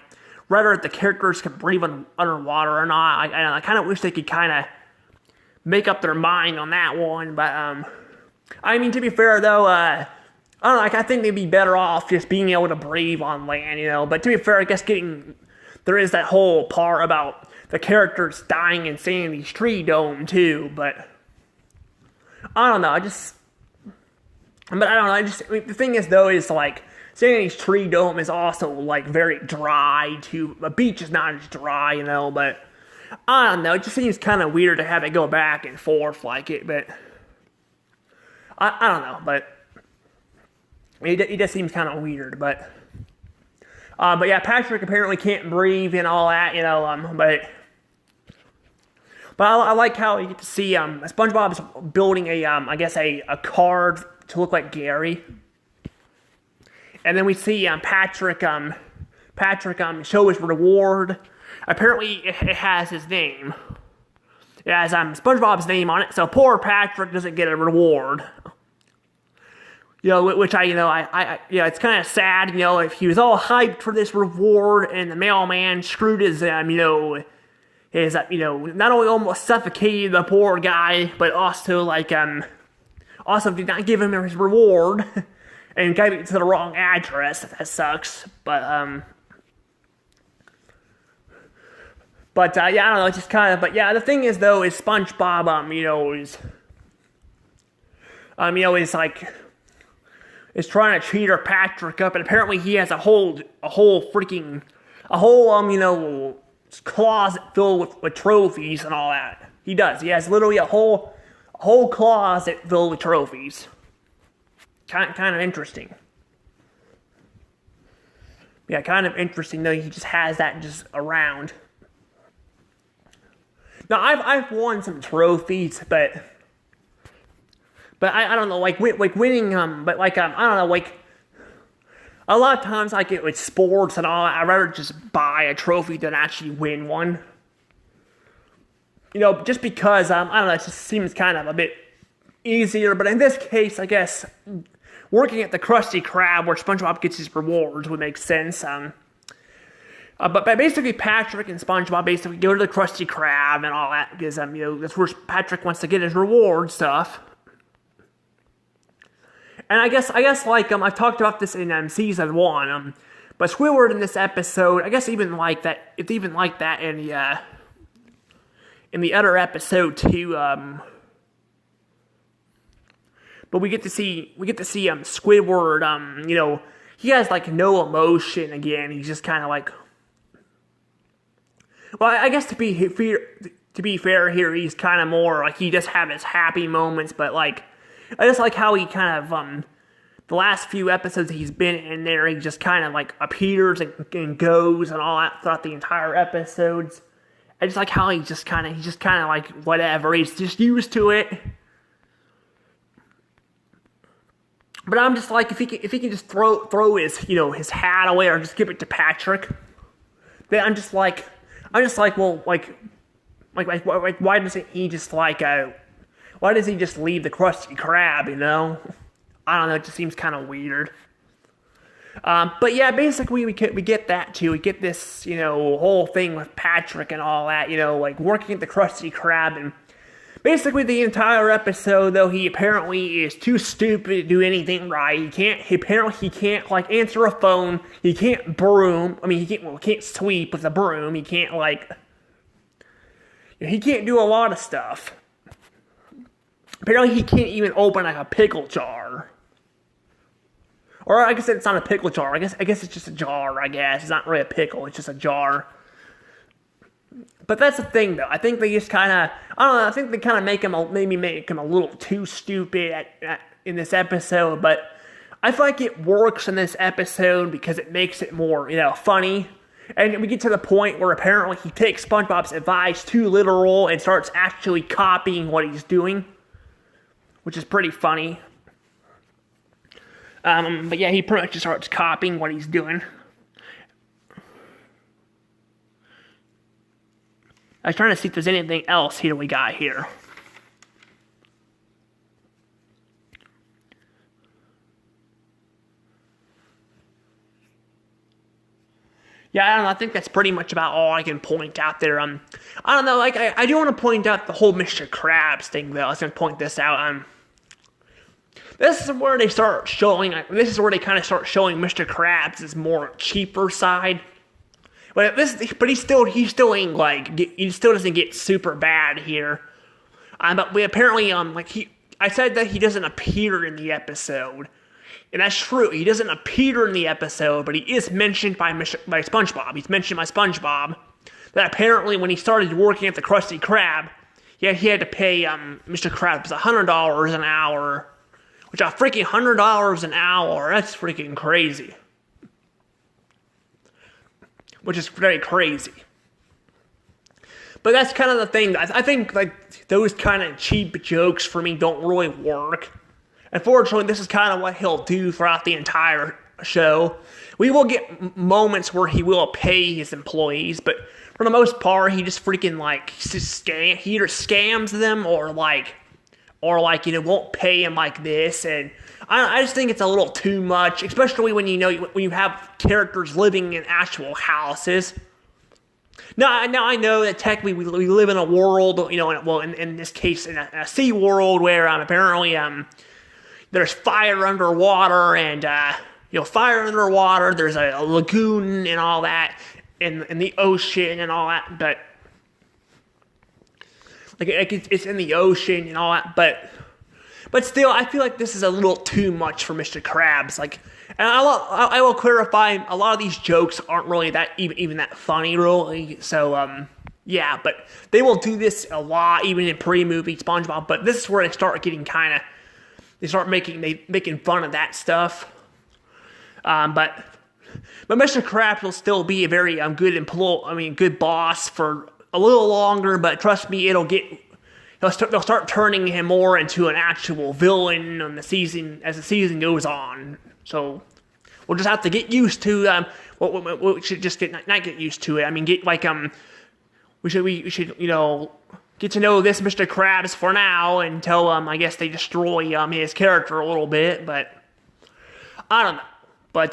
whether the characters can breathe underwater or not. I kind of wish they could kind of make up their mind on that one. But I mean, to be fair though, I don't know. I think they'd be better off just being able to breathe on land, But to be fair, I guess there is that whole part about the characters dying in Sandy's tree dome too. But I don't know. The thing is though, is like Sandy's tree dome is also like very dry too. A beach is not as dry, But I don't know. It just seems kind of weird to have it go back and forth like it. But I don't know. But it just seems kind of weird. But yeah, Patrick apparently can't breathe and all that, But I like how you get to see SpongeBob's building a card to look like Gary, and then we see Patrick show his reward. Apparently, it has his name. It has SpongeBob's name on it, so poor Patrick doesn't get a reward. Which it's kind of sad. If he was all hyped for this reward and the mailman screwed his not only almost suffocated the poor guy, but also also did not give him his reward and gave it to the wrong address. That sucks. But yeah, I don't know. It's just kind of. But yeah, the thing is though, is SpongeBob is trying to cheer Patrick up, and apparently he has a whole closet filled with trophies and all that. He does. He has literally a whole closet filled with trophies. Kind of interesting. Yeah, kind of interesting though. He just has that just around. Now I've won some trophies, but I don't know, like winning but I don't know, like a lot of times I get with sports and all, I'd rather just buy a trophy than actually win one. Just because, I don't know, it just seems kind of a bit easier. But in this case, I guess, working at the Krusty Krab where SpongeBob gets his rewards would make sense. But basically Patrick and SpongeBob basically go to the Krusty Krab and all that because, that's where Patrick wants to get his reward stuff. And I guess I've talked about this in season 1, but Squidward in this episode, I guess it's even like that in the other episode too. But we get to see Squidward. He has like no emotion again. He's just kind of like. Well, I guess to be fair here, he's kind of more like he just have his happy moments, but like. I just like how he kind of, the last few episodes he's been in there, he just kind of like appears and goes and all that throughout the entire episodes. I just like how he's just kind of like whatever, he's just used to it. But I'm just like, if he can just throw his his hat away or just give it to Patrick, then I'm just like, well, why doesn't he just why does he just leave the Krusty Krab? I don't know. It just seems kind of weird. But yeah, basically we get that too. We get this whole thing with Patrick and all that. Working at the Krusty Krab. And basically the entire episode, though, he apparently is too stupid to do anything right. He can't answer a phone. He can't broom. I mean, he can't sweep with a broom. He can't he can't do a lot of stuff. Apparently he can't even open a pickle jar. Or I guess it's not a pickle jar. I guess it's just a jar, I guess. It's not really a pickle, it's just a jar. But that's the thing, though. I think they just kind of, I don't know, I think they kind of make him a little too stupid in this episode. But I feel like it works in this episode because it makes it more, funny. And we get to the point where apparently he takes SpongeBob's advice too literal and starts actually copying what he's doing, which is pretty funny. But yeah, he pretty much just starts copying what he's doing. I was trying to see if there's anything else here we got here. Yeah, I don't know. I think that's pretty much about all I can point out there. I don't know. I do want to point out the whole Mr. Krabs thing, though. I was going to point this out. This is where they start showing. This is where they kind of start showing Mr. Krabs' more cheaper side. But he still ain't he still doesn't get super bad here. But we apparently I said that he doesn't appear in the episode. And that's true. He doesn't appear in the episode, but he is mentioned by SpongeBob. He's mentioned by SpongeBob that apparently when he started working at the Krusty Krab, he had to pay Mr. Krabs $100 an hour, which a freaking $100 an hour. That's freaking crazy. Which is very crazy. But that's kind of the thing. I think those kind of cheap jokes for me don't really work. Unfortunately, this is kind of what he'll do throughout the entire show. We will get moments where he will pay his employees, but for the most part, he just freaking he either scams them or won't pay him like this. And I just think it's a little too much, especially when you have characters living in actual houses. Now I know that technically we live in a world, in this case in a sea world where apparently there's fire underwater and fire underwater. There's a lagoon and all that in the ocean and all that, but it's in the ocean and all that, but still, I feel like this is a little too much for Mr. Krabs. And I will clarify, a lot of these jokes aren't really that even that funny, really. So yeah, but they will do this a lot, even in pre-movie SpongeBob. But this is where they start getting they start making fun of that stuff. But Mr. Krabs will still be a very good boss for a little longer. But trust me, they'll start turning him more into an actual villain as the season goes on. So we'll just have to get used to. We should just not get used to it. I mean, we should get to know this Mr. Krabs for now until I guess they destroy his character a little bit. But I don't know. But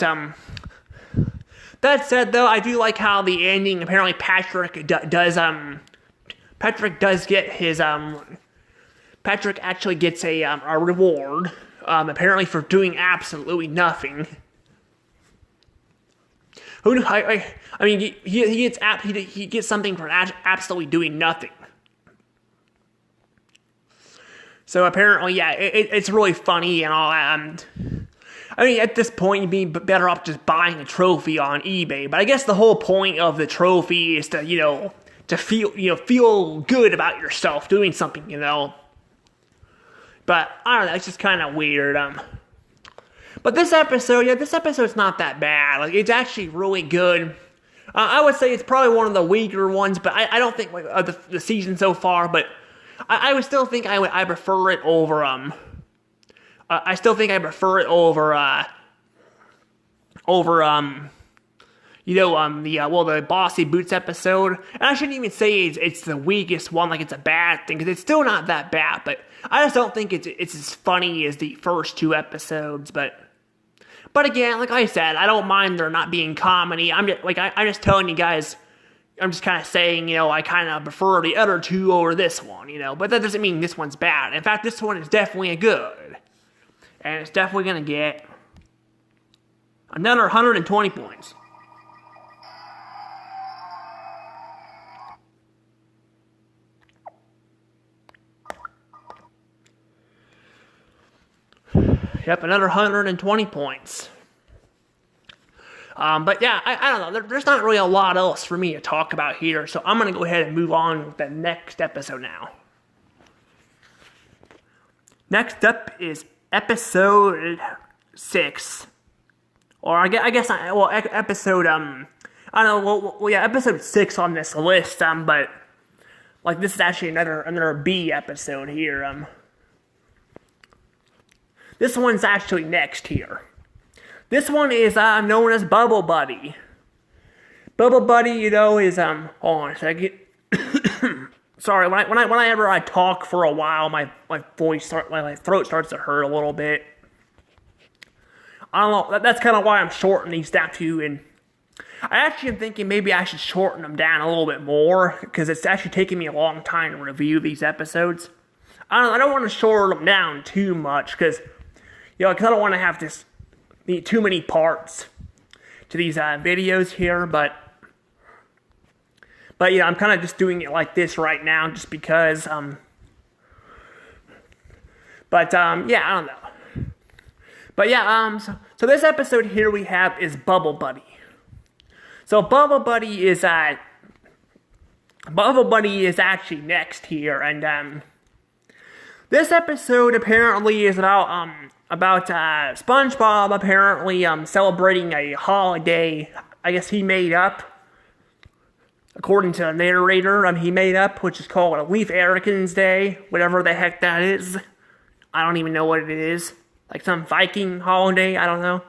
that said, though, I do like how the ending. Apparently, Patrick does get his Patrick actually gets a reward. Apparently for doing absolutely nothing. I mean, he gets something for absolutely doing nothing. So apparently, yeah, it's really funny and all that. I mean, at this point, you'd be better off just buying a trophy on eBay. But I guess the whole point of the trophy is to feel good about yourself doing something, But I don't know, it's just kind of weird. But this episode's not that bad. It's actually really good. I would say it's probably one of the weaker ones, but I don't think of the season so far. But I would still think I prefer it over I still think I prefer it over the Bossy Boots episode. And I shouldn't even say it's the weakest one, like it's a bad thing, because it's still not that bad. But I just don't think it's as funny as the first 2 episodes. But again, like I said, I don't mind there not being comedy. I'm just telling you guys. I'm just kind of saying, I kind of prefer the other 2 over this one, But that doesn't mean this one's bad. In fact, this one is definitely good. And it's definitely going to get another 120 points. Yep, another 120 points. But yeah, I don't know. There's not really a lot else for me to talk about here, so I'm going to go ahead and move on with the next episode now. Next up is episode 6. Or episode, episode 6 on this list, but, like, this is actually another B episode here, This one's actually next here. This one is known as Bubble Buddy. Bubble Buddy, is hold on a second. Sorry, whenever I talk for a while, my throat starts to hurt a little bit. I don't know. That's kind of why I'm shortening these down too. And I actually am thinking maybe I should shorten them down a little bit more, because it's actually taking me a long time to review these episodes. I don't want to shorten them down too much, because I don't want to have this too many parts to these videos here, but I'm kind of just doing it like this right now, just because. I don't know. But yeah, so this episode here we have is Bubble Buddy. So Bubble Buddy is actually next here, and this episode apparently is about SpongeBob apparently celebrating a holiday. I guess he made up, according to the narrator. He made up, which is called a Leaf Erikens Day, whatever the heck that is. I don't even know what it is. Like some Viking holiday. I don't know.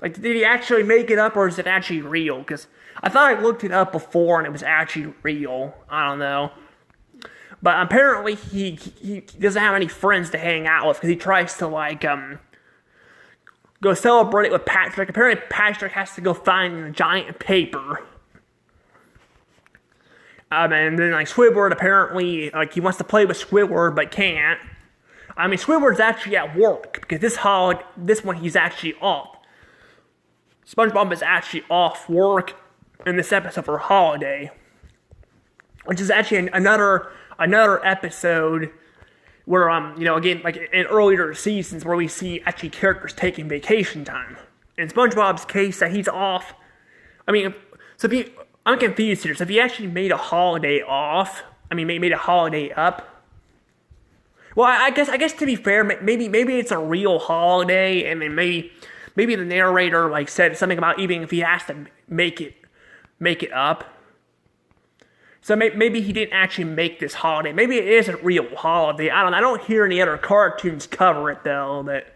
Like, did he actually make it up, or is it actually real? Because I thought I looked it up before and it was actually real. I don't know. But apparently he doesn't have any friends to hang out with, because he tries to go celebrate it with Patrick. Apparently Patrick has to go find a giant paper. And then Squidward apparently he wants to play with Squidward but can't. Squidward's actually at work, because this one he's actually off. SpongeBob is actually off work in this episode for holiday, which is actually another episode where, again, like in earlier seasons where we see actually characters taking vacation time. In SpongeBob's case, that he's off. I'm confused here. So if he actually made a holiday off, made a holiday up. Well, I guess to be fair, maybe it's a real holiday, and then maybe the narrator said something about even if he has to make it up. So maybe he didn't actually make this holiday. Maybe it is a real holiday. I don't hear any other cartoons cover it, though. But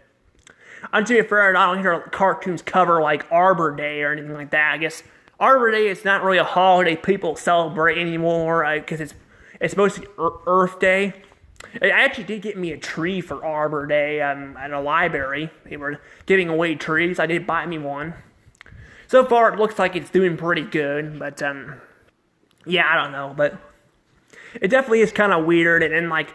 I'm to be fair, I don't hear cartoons cover Arbor Day or anything like that. I guess Arbor Day is not really a holiday people celebrate anymore, because it's mostly Earth Day. I actually did get me a tree for Arbor Day at a library. They were giving away trees. I did buy me one. So far, it looks like it's doing pretty good, but yeah, I don't know, but it definitely is kind of weird. And then how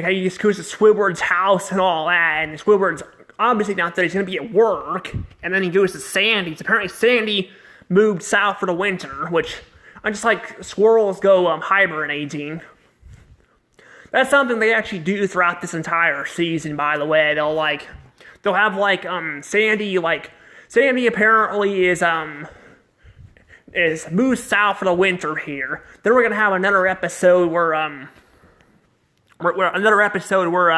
he just goes to Squidward's house and all that, and Squidward's obviously not there. He's gonna be at work, and then he goes to Sandy's. Apparently, Sandy moved south for the winter, which I'm just squirrels go hibernating. That's something they actually do throughout this entire season, by the way. They'll have Sandy apparently is moved south for the winter here. Then we're gonna have another episode where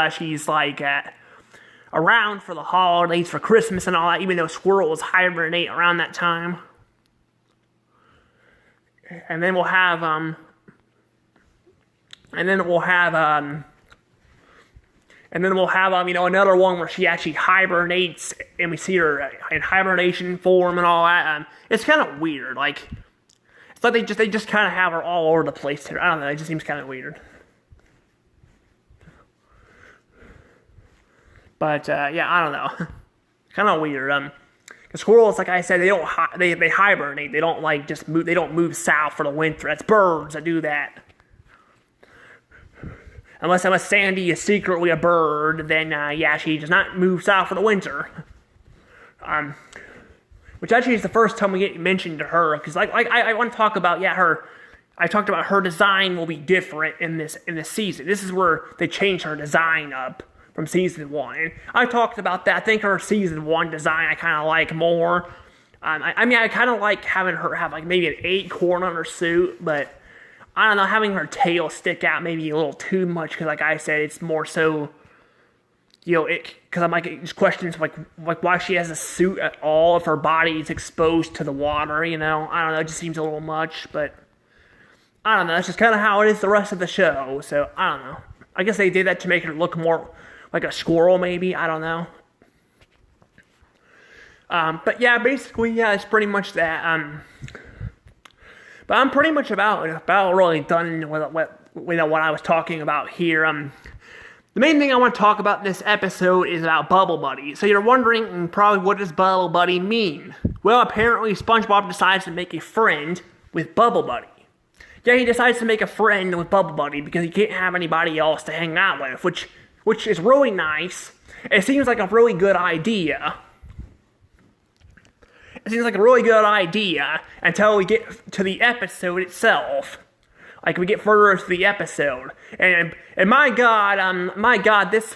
she's around for the holidays, for Christmas and all that, even though squirrels hibernate around that time. And then we'll have And then we'll have, another one where she actually hibernates, and we see her in hibernation form and all that. It's kind of weird. Like, it's like they just kind of have her all over the place here. I don't know. It just seems kind of weird. But yeah, I don't know. Kind of weird. The squirrels, like I said, they don't they hibernate. They don't like just move. They don't move south for the winter. That's birds that do that. Unless Sandy is secretly a bird, then yeah, she does not move south for the winter. Which actually is the first time we get mentioned to her, because I want to talk about her. I talked about her design will be different in this season. This is where they changed her design up from season 1. And I talked about that. I think her season 1 design I kind of like more. I kind of like having her have like maybe an acorn on her suit, but I don't know, having her tail stick out maybe a little too much, because like I said, it's more so, because I'm like, just questions like why she has a suit at all if her body is exposed to the water, I don't know, it just seems a little much, but I don't know, that's just kind of how it is the rest of the show, so I don't know. I guess they did that to make her look more like a squirrel, maybe, I don't know. But yeah, basically, yeah, it's pretty much that. But I'm pretty much about really done with what I was talking about here. The main thing I want to talk about in this episode is about Bubble Buddy. So you're wondering probably, what does Bubble Buddy mean? Well, apparently SpongeBob decides to make a friend with Bubble Buddy. Yeah, he decides to make a friend with Bubble Buddy because he can't have anybody else to hang out with, which is really nice. It seems like a really good idea. It seems like a really good idea until we get to the episode itself. Like, we get further into the episode. And my God, this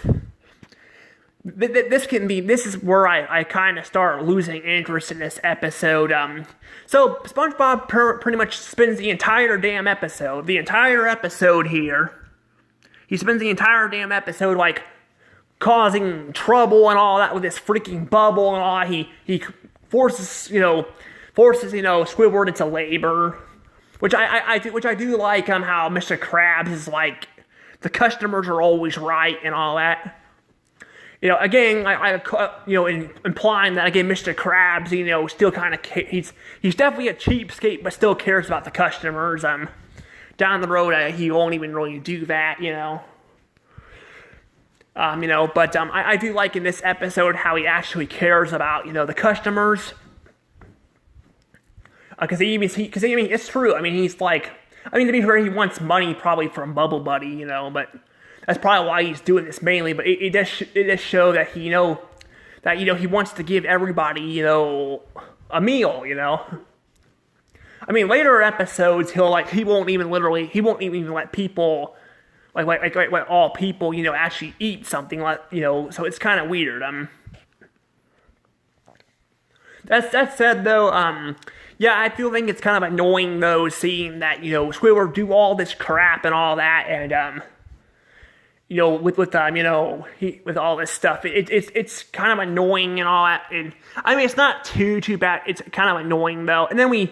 is where I kind of start losing interest in this episode. So SpongeBob pretty much spends the entire damn episode, here. He spends the entire damn episode, like, causing trouble and all that with this freaking bubble and all that. He forces Squidward into labor, which I do like how Mr. Krabs is like, the customers are always right and all that. Again, implying that again, Mr. Krabs, still kind of he's definitely a cheapskate, but still cares about the customers. Down the road, he won't even really do that, But I do like in this episode how he actually cares about, the customers. Because it's true. He's like, to be fair, he wants money probably from Bubble Buddy, but that's probably why he's doing this mainly. But it does show that he, he wants to give everybody, a meal, later episodes, he won't even let people, let all people, actually eat something, so it's kind of weird. That said, though, yeah, I feel like it's kind of annoying, though, seeing that, Squidward do all this crap and all that, and, with all this stuff, it's kind of annoying and all that, and, it's not too bad, it's kind of annoying, though, and then we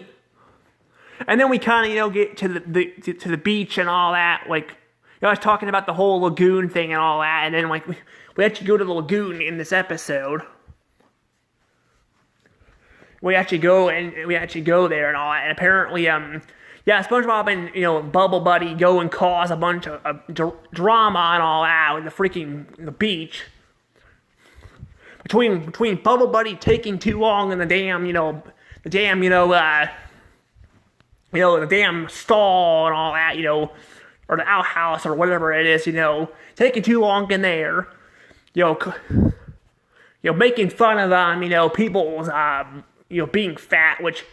kind of, get to the beach and all that, I was talking about the whole lagoon thing and all that, and then, we actually go to the lagoon in this episode. We actually go there and all that, and apparently, SpongeBob and, Bubble Buddy go and cause a bunch of drama and all that with the beach. Between Bubble Buddy taking too long and the damn stall and all that, or the outhouse or whatever it is, taking too long in there, making fun of people's being fat, which,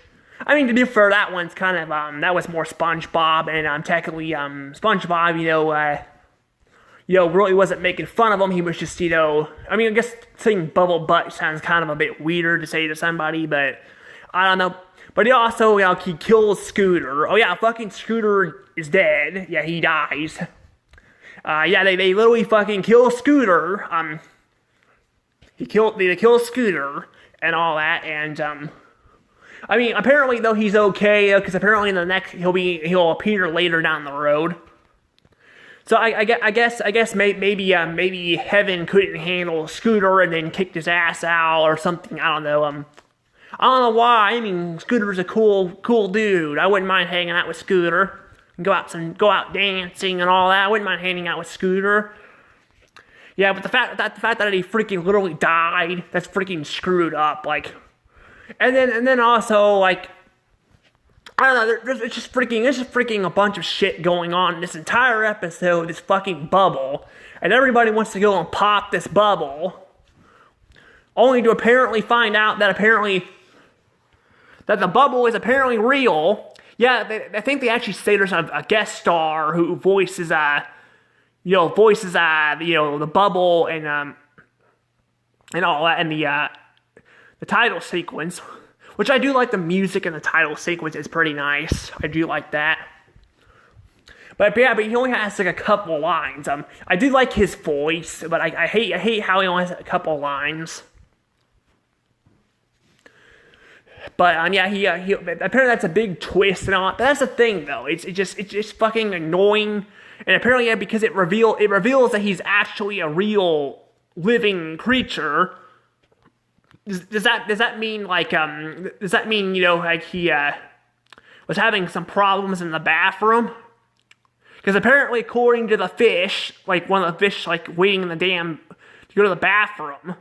to be fair, that one's kind of, that was more SpongeBob, and, technically, SpongeBob, really wasn't making fun of him, he was just, I guess saying bubble butt sounds kind of a bit weird to say to somebody, but, I don't know, but he also, he kills Scooter. Oh yeah, fucking Scooter is dead, yeah, he dies. They literally fucking kill Scooter, they kill Scooter, and all that, and, apparently, though, he's okay, because apparently in the next, he'll appear later down the road. So I guess maybe Heaven couldn't handle Scooter and then kicked his ass out or something. I don't know. I don't know why. I mean, Scooter's a cool dude. I wouldn't mind hanging out with Scooter. Go out dancing and all that. I wouldn't mind hanging out with Scooter. Yeah, but the fact that he freaking literally died, that's freaking screwed up. Like, and then also like, I don't know. There's just freaking a bunch of shit going on in this entire episode. This fucking bubble, and everybody wants to go and pop this bubble, only to apparently find out that the bubble is apparently real. Yeah, I think they actually say there's a guest star who voices the bubble and all that, and the title sequence, which I do like. The music in the title sequence is pretty nice. I do like that. But he only has like a couple lines. I do like his voice, but I hate how he only has a couple lines. But he apparently that's a big twist and all. But that's the thing though. It's just fucking annoying. And apparently, because it reveals that he's actually a real living creature. Does that mean like like he was having some problems in the bathroom? Because apparently, according to the fish, like one of the fish like waiting in the dam to go to the bathroom,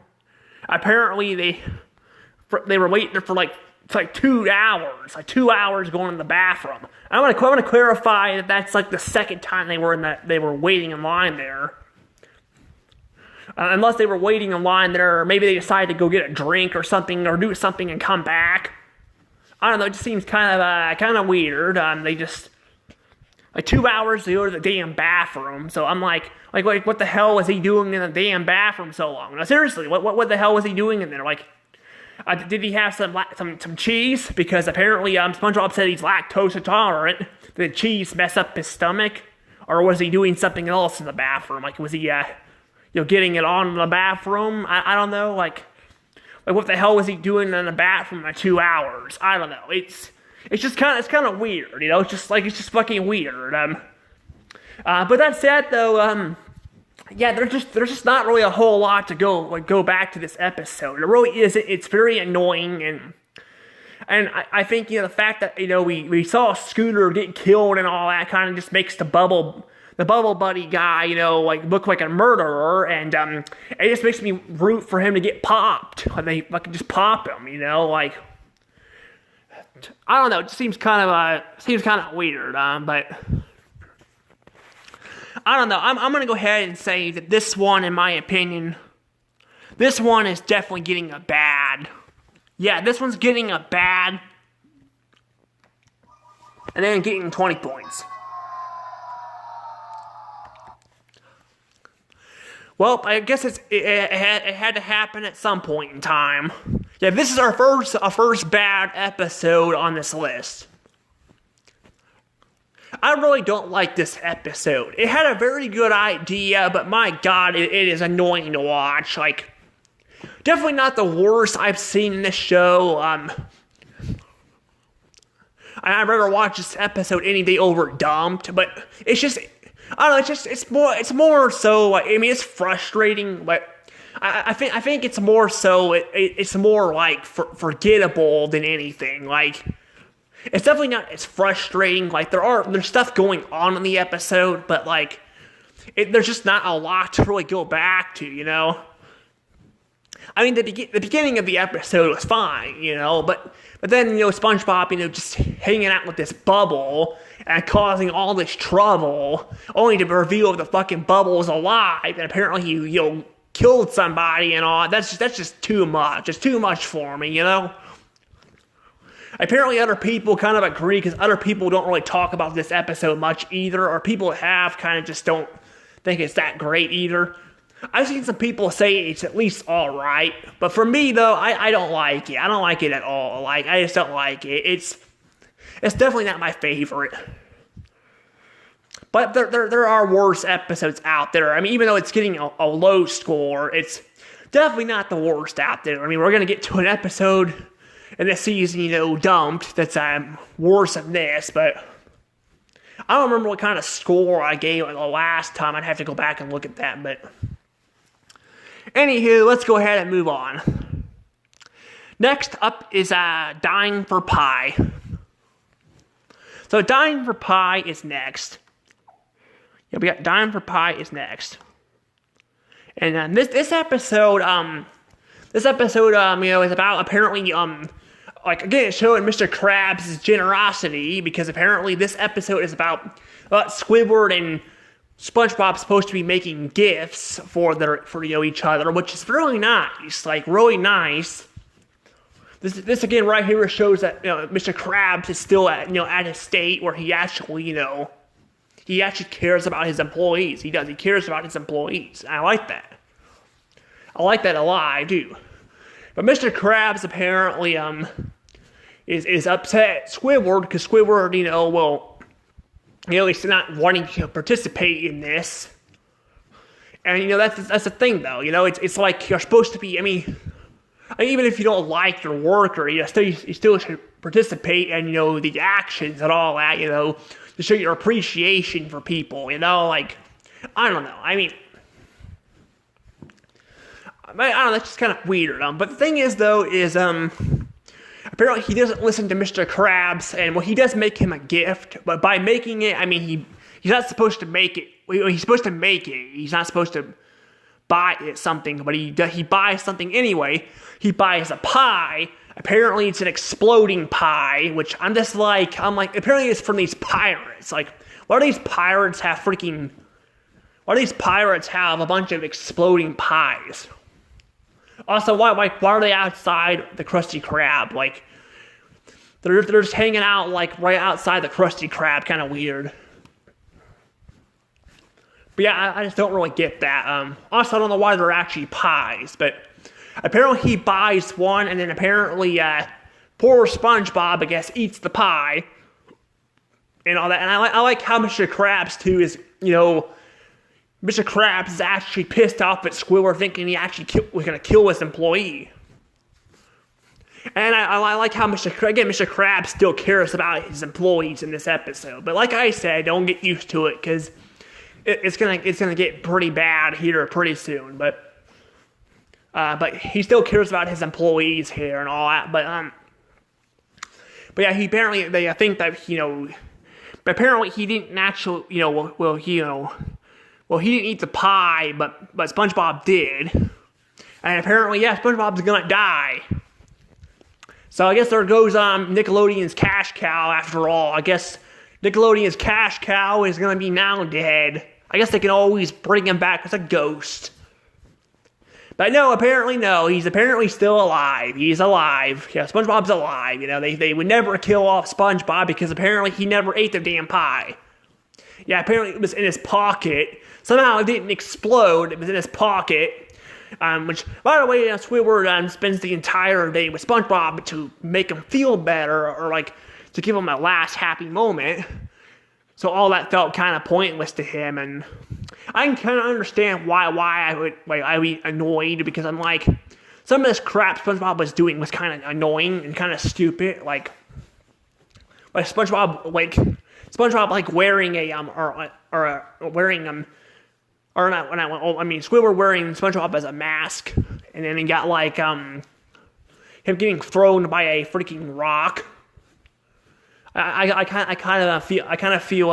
apparently they were waiting there for like 2 hours, like 2 hours going to the bathroom. I want to clarify that that's like the second time they were waiting in line there. Unless they were waiting in line there, or maybe they decided to go get a drink or something, or do something and come back. I don't know. It just seems kind of weird. They just like 2 hours to go to the damn bathroom. So I'm like, what the hell was he doing in the damn bathroom so long? Now seriously, what the hell was he doing in there? Like, did he have some cheese? Because apparently SpongeBob said he's lactose intolerant. Did cheese mess up his stomach, or was he doing something else in the bathroom? Like, was he getting it on in the bathroom? I don't know. Like what the hell was he doing in the bathroom for 2 hours? I don't know. It's just kind of weird. It's just fucking weird. But that said though, yeah, there's just not really a whole lot to go back to this episode. It really isn't. It's very annoying, and I think the fact that we saw Scooter get killed and all that kind of just makes the bubble buddy guy look like a murderer, and it just makes me root for him to get popped. Like they fucking just pop him, like I don't know. It just seems kind of weird, but. I don't know. I'm going to go ahead and say that this one, in my opinion, this one is definitely getting a bad. Yeah, this one's getting a bad. And then getting 20 points. Well, I guess it had to happen at some point in time. Yeah, this is our first bad episode on this list. I really don't like this episode. It had a very good idea, but my god, it is annoying to watch. Like, definitely not the worst I've seen in this show. I'd rather watch this episode any day over Dumped, but it's just, I don't know, it's more so, like, I mean, it's frustrating, but I think it's more so, it's more like forgettable than anything. Like, it's definitely not as frustrating. Like, there's stuff going on in the episode, but like, there's just not a lot to really go back to, I mean, the beginning of the episode was fine, but then, SpongeBob, just hanging out with this bubble and causing all this trouble, only to reveal the fucking bubble is alive, and apparently he, killed somebody and all. That's just too much. It's too much for me, Apparently other people kind of agree, because other people don't really talk about this episode much either, or people that have kind of just don't think it's that great either. I've seen some people say it's at least alright, but for me though, I don't like it. I don't like it at all. Like, I just don't like it. It's definitely not my favorite. But there are worse episodes out there. I mean, even though it's getting a low score, it's definitely not the worst out there. I mean, we're going to get to an episode in this season, Dumped, that's worse than this, but I don't remember what kind of score I gave it the last time. I'd have to go back and look at that, but anywho, let's go ahead and move on. Next up is Dying for Pie. So Dying for Pie is next. Yeah, we got Dying for Pie is next. And this episode, is about apparently, like, again, showing Mr. Krabs' generosity, because apparently this episode is about Squidward and SpongeBob supposed to be making gifts for each other, which is really nice, like, really nice. This again right here shows that, Mr. Krabs is still at a state where he actually, he actually cares about his employees. He cares about his employees. I like that. I like that a lot, I do. But Mr. Krabs apparently, is upset at Squidward, because Squidward, he's not wanting to participate in this. And, that's the thing, though. It's like you're supposed to be, even if you don't like your work, or you still should participate in, the actions and all that, to show your appreciation for people, like, I don't know. I don't know, that's just kind of weird. But the thing is, though, is, apparently he doesn't listen to Mr. Krabs, and, he does make him a gift, but by making it, he's not supposed to make it. He's supposed to make it. He's not supposed to buy it something, but he buys something anyway. He buys a pie. Apparently it's an exploding pie, which I'm like, apparently it's from these pirates. Like, why do these pirates have a bunch of exploding pies? Also, why are they outside the Krusty Krab? Like, they're just hanging out, like, right outside the Krusty Krab, kind of weird. But yeah, I just don't really get that. Also, I don't know why they're actually pies, but apparently he buys one, and then apparently poor SpongeBob, I guess, eats the pie and all that. And I like how Mr. Krabs, too, is, Mr. Krabs is actually pissed off at Squidward, thinking he actually was going to kill his employee. And I like how Mr. Krabs still cares about his employees in this episode. But like I said, don't get used to it, because it's gonna get pretty bad here pretty soon. But he still cares about his employees here and all that. But yeah, he apparently, I think that, but apparently he didn't actually, he didn't eat the pie, but SpongeBob did. And apparently, yeah, SpongeBob's gonna die. So I guess there goes Nickelodeon's cash cow after all. I guess Nickelodeon's cash cow is gonna be now dead. I guess they can always bring him back as a ghost. But no, apparently no. He's apparently still alive. He's alive. Yeah, SpongeBob's alive. They would never kill off SpongeBob because apparently he never ate the damn pie. Yeah, apparently it was in his pocket. Somehow it didn't explode. It was in his pocket. Which, by the way, Squidward spends the entire day with SpongeBob to make him feel better, or like to give him a last happy moment. So all that felt kind of pointless to him, and I can kind of understand why I would be annoyed, because I'm like, some of this crap SpongeBob was doing was kind of annoying and kind of stupid. Like SpongeBob wearing Squidward wearing SpongeBob as a mask, and then he got like him getting thrown by a freaking rock. I kind of feel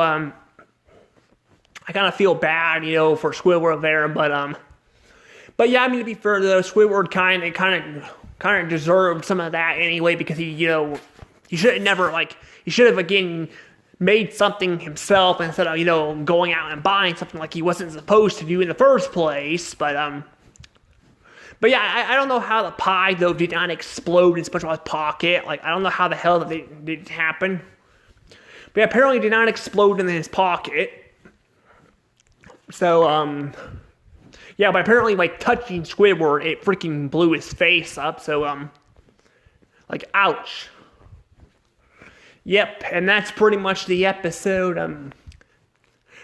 bad, for Squidward there, but yeah, to be fair though, Squidward kind of deserved some of that anyway, because he should have again made something himself instead of going out and buying something like he wasn't supposed to do in the first place. But yeah, I don't know how the pie though did not explode in SpongeBob's pocket. Like, I don't know how the hell that did happen. But yeah, apparently it did not explode in his pocket. So yeah, but apparently touching Squidward, it freaking blew his face up. So ouch. Yep, and that's pretty much the episode.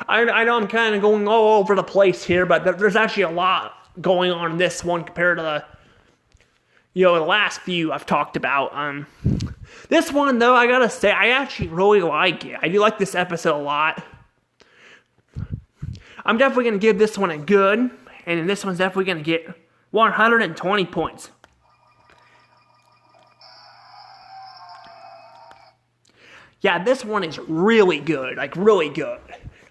I know I'm kind of going all over the place here, but there's actually a lot going on in this one compared to the last few I've talked about. This one, though, I gotta say, I actually really like it. I do like this episode a lot. I'm definitely gonna give this one a good, and this one's definitely gonna get 120 points. Yeah, this one is really good, like really good.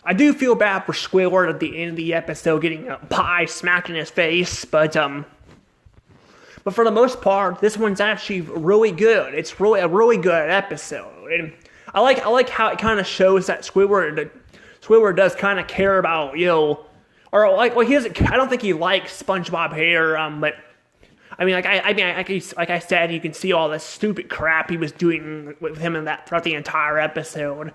I do feel bad for Squidward at the end of the episode getting a pie smacked in his face, but for the most part, this one's actually really good. It's really a really good episode, and I like how it kind of shows that Squidward does kind of care about or like he doesn't. I don't think he likes SpongeBob here, but I mean, like I said, you can see all the stupid crap he was doing with him in that throughout the entire episode.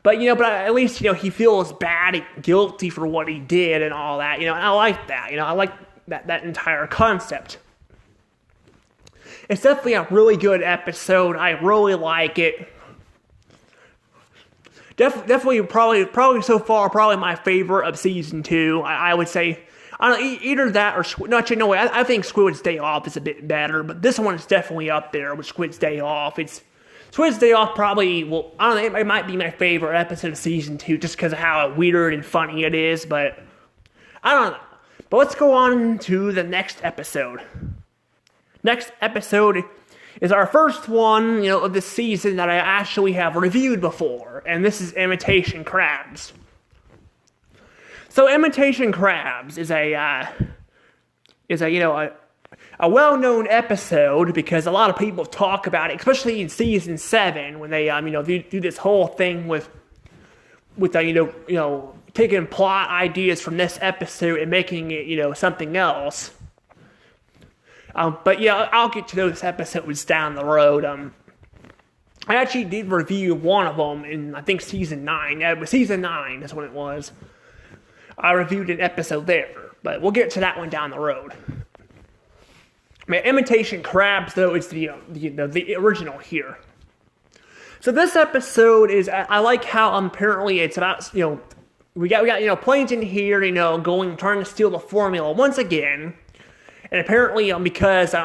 But at least he feels bad and guilty for what he did and all that. And I like that. I like that entire concept. It's definitely a really good episode. I really like it. Definitely, probably so far, probably my favorite of season 2. I would say, I don't know, either that or no way. I think Squid's Day Off is a bit better, but this one is definitely up there with Squid's Day Off. Squid's Day Off probably, well, I don't know, it might be my favorite episode of season 2 just because of how weird and funny it is, but I don't know. But let's go on to the next episode. Next episode is our first one, of the season that I actually have reviewed before, and this is Imitation Crabs. So Imitation Crabs is a well-known episode because a lot of people talk about it, especially in season 7 when they do this whole thing with taking plot ideas from this episode and making it something else. But I'll get to those episodes down the road. I actually did review one of them in I think season 9. Season 9 is when it was. I reviewed an episode there, but we'll get to that one down the road. Imitation Crabs, though, is the original here. So this episode is, I like how apparently it's about, we got planes in here, trying to steal the formula once again, and apparently because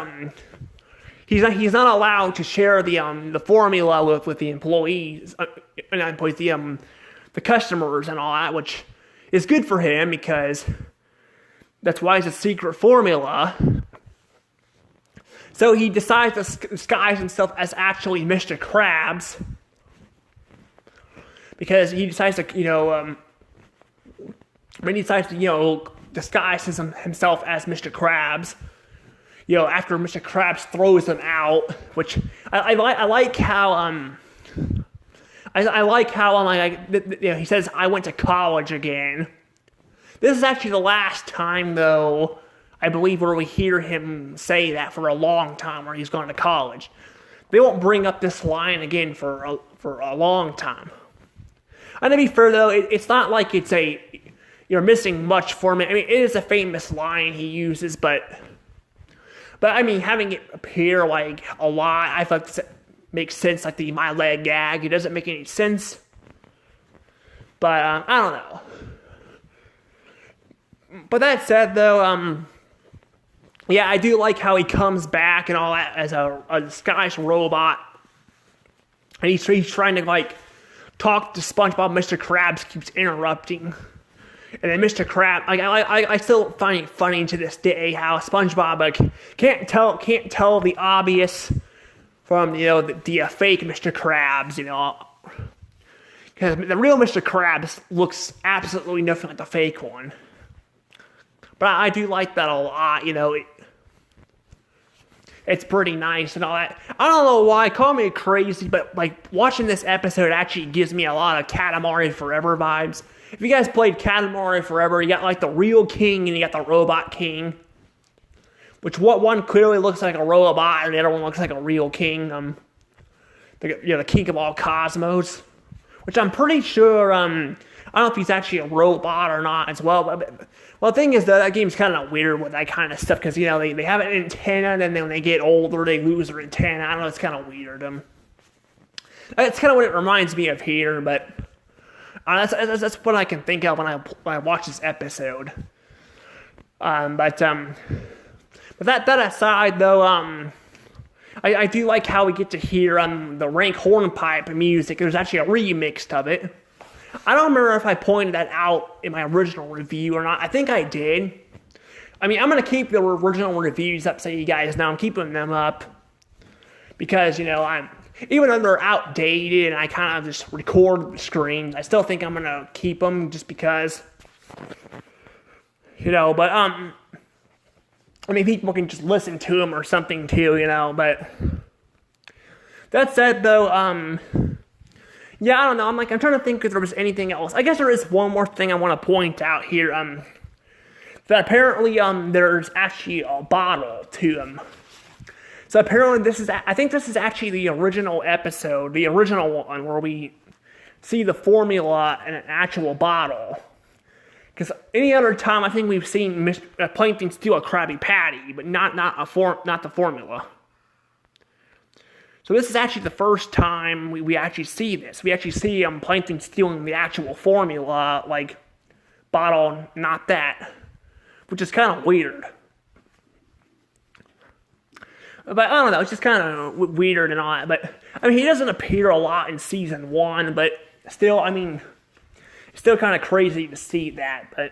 he's not allowed to share the formula with the employees, the customers and all that, which is good for him because that's why it's a secret formula. So he decides to disguise himself as actually Mr. Krabs because he decides to, disguise himself as Mr. Krabs. After Mr. Krabs throws him out, which I like how he says I went to college again. This is actually the last time, though, I believe, where we hear him say that for a long time, where he's gone to college. They won't bring up this line again for a long time. And to be fair, though, it's not like you're missing much for me. I mean, it is a famous line he uses, but I mean, having it appear like a lot, I feel like this makes sense. Like the "my leg" gag, it doesn't make any sense. But I don't know. But that said, though, I do like how he comes back and all that as a disguised robot. And he's trying to, talk to SpongeBob. Mr. Krabs keeps interrupting. And then Mr. Krabs, I still find it funny to this day how SpongeBob, can't tell the obvious from, the fake Mr. Krabs, Because the real Mr. Krabs looks absolutely nothing like the fake one. But I do like that a lot, it's pretty nice and all that. I don't know why, call me crazy, but watching this episode actually gives me a lot of Katamari Forever vibes. If you guys played Katamari Forever, you got the real king and you got the robot king. Which one clearly looks like a robot and the other one looks like a real king. The king of all cosmos. Which I'm pretty sure, I don't know if he's actually a robot or not as well. But the thing is, that game's kind of weird with that kind of stuff. Because, they have an antenna and then when they get older, they lose their antenna. I don't know, it's kind of weird. That's kind of what it reminds me of here, but that's what I can think of when I watch this episode. But But that aside, though, I do like how we get to hear the Rank Hornpipe music. There's actually a remix of it. I don't remember if I pointed that out in my original review or not. I think I did. I mean, I'm going to keep the original reviews up so you guys know I'm keeping them up. Because, even though they're outdated and I kind of just record the screens, I still think I'm going to keep them just because, but, I mean, people can just listen to them or something too, but that said, though, yeah, I don't know. I'm trying to think if there was anything else. I guess there is one more thing I want to point out here. That apparently, there's actually a bottle to them. So apparently I think this is actually the original episode, the original one, where we see the formula in an actual bottle. Because any other time, I think we've seen Plankton steal a Krabby Patty, but not the formula. So this is actually the first time we actually see this. We actually see Plankton stealing the actual formula, bottle, not that. Which is kind of weird. But I don't know, it's just kind of weird and all that. But, I mean, he doesn't appear a lot in Season 1, but still, I mean, it's still kind of crazy to see that. But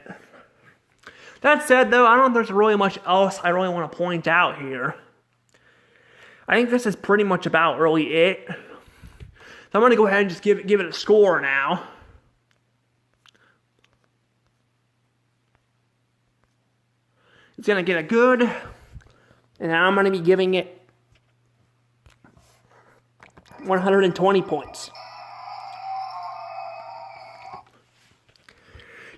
that said, though, I don't know if there's really much else I really want to point out here. I think this is pretty much about really it. So I'm going to go ahead and just give it a score now. It's going to get a good, and I'm going to be giving it 120 points.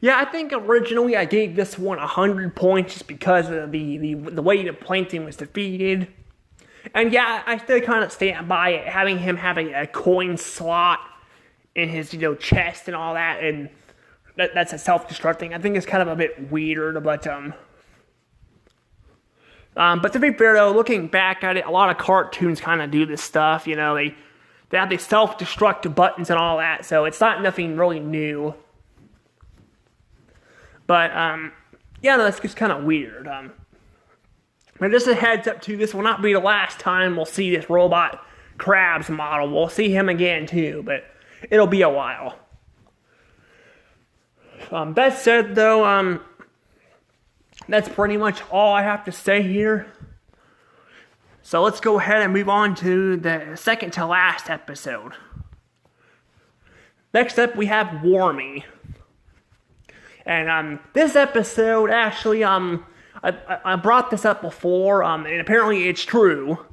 Yeah, I think originally I gave this one 100 points just because of the way the Plankton was defeated. And yeah, I still kind of stand by it, having him having a coin slot in his, chest and all that, and that's a self-destructing. I think it's kind of a bit weird, but to be fair though, looking back at it, a lot of cartoons kind of do this stuff, they have the self-destruct buttons and all that, so it's not nothing really new. But, yeah, no, that's just kind of weird. But just a heads up too, this will not be the last time we'll see this robot Krabs model. We'll see him again too, but it'll be a while. That said though, that's pretty much all I have to say here. So let's go ahead and move on to the second to last episode. Next up we have Warmy. And this episode actually, I brought this up before, and apparently it's true,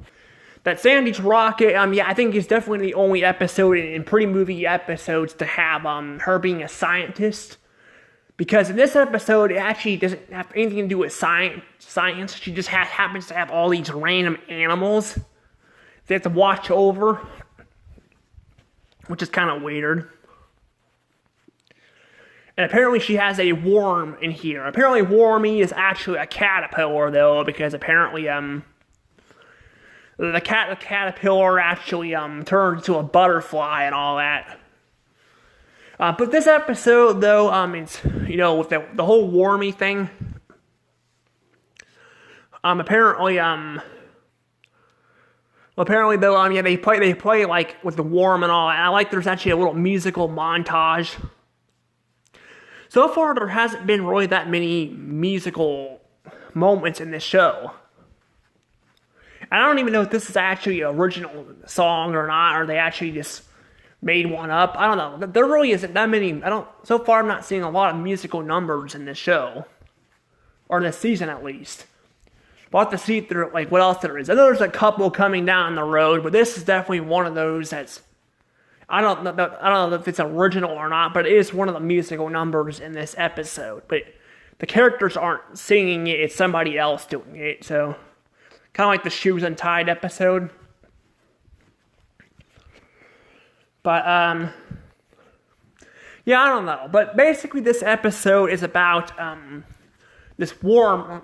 that Sandy's Rocket, yeah, I think it's definitely the only episode in pre-movie episodes to have her being a scientist. Because in this episode, it actually doesn't have anything to do with science. She just happens to have all these random animals they have to watch over, which is kind of weird. And apparently she has a worm in here. Apparently Warmy is actually a caterpillar, though, because apparently, the caterpillar actually, turns into a butterfly and all that. But this episode, though, it's, with the whole Warmy thing, apparently, though, yeah, they play, with the worm and all that. And I like there's actually a little musical montage. So far, there hasn't been really that many musical moments in this show. I don't even know if this is actually an original song or not, or they actually just made one up. I don't know. There really isn't that many. So far, I'm not seeing a lot of musical numbers in this show, or in this season at least. We'll have to see if there, what else there is. I know there's a couple coming down the road, but this is definitely one of those that's. I don't know if it's original or not, but it is one of the musical numbers in this episode. But the characters aren't singing it, it's somebody else doing it. So, kind of like the Shoes Untied episode. But, yeah, I don't know. But basically this episode is about, this worm,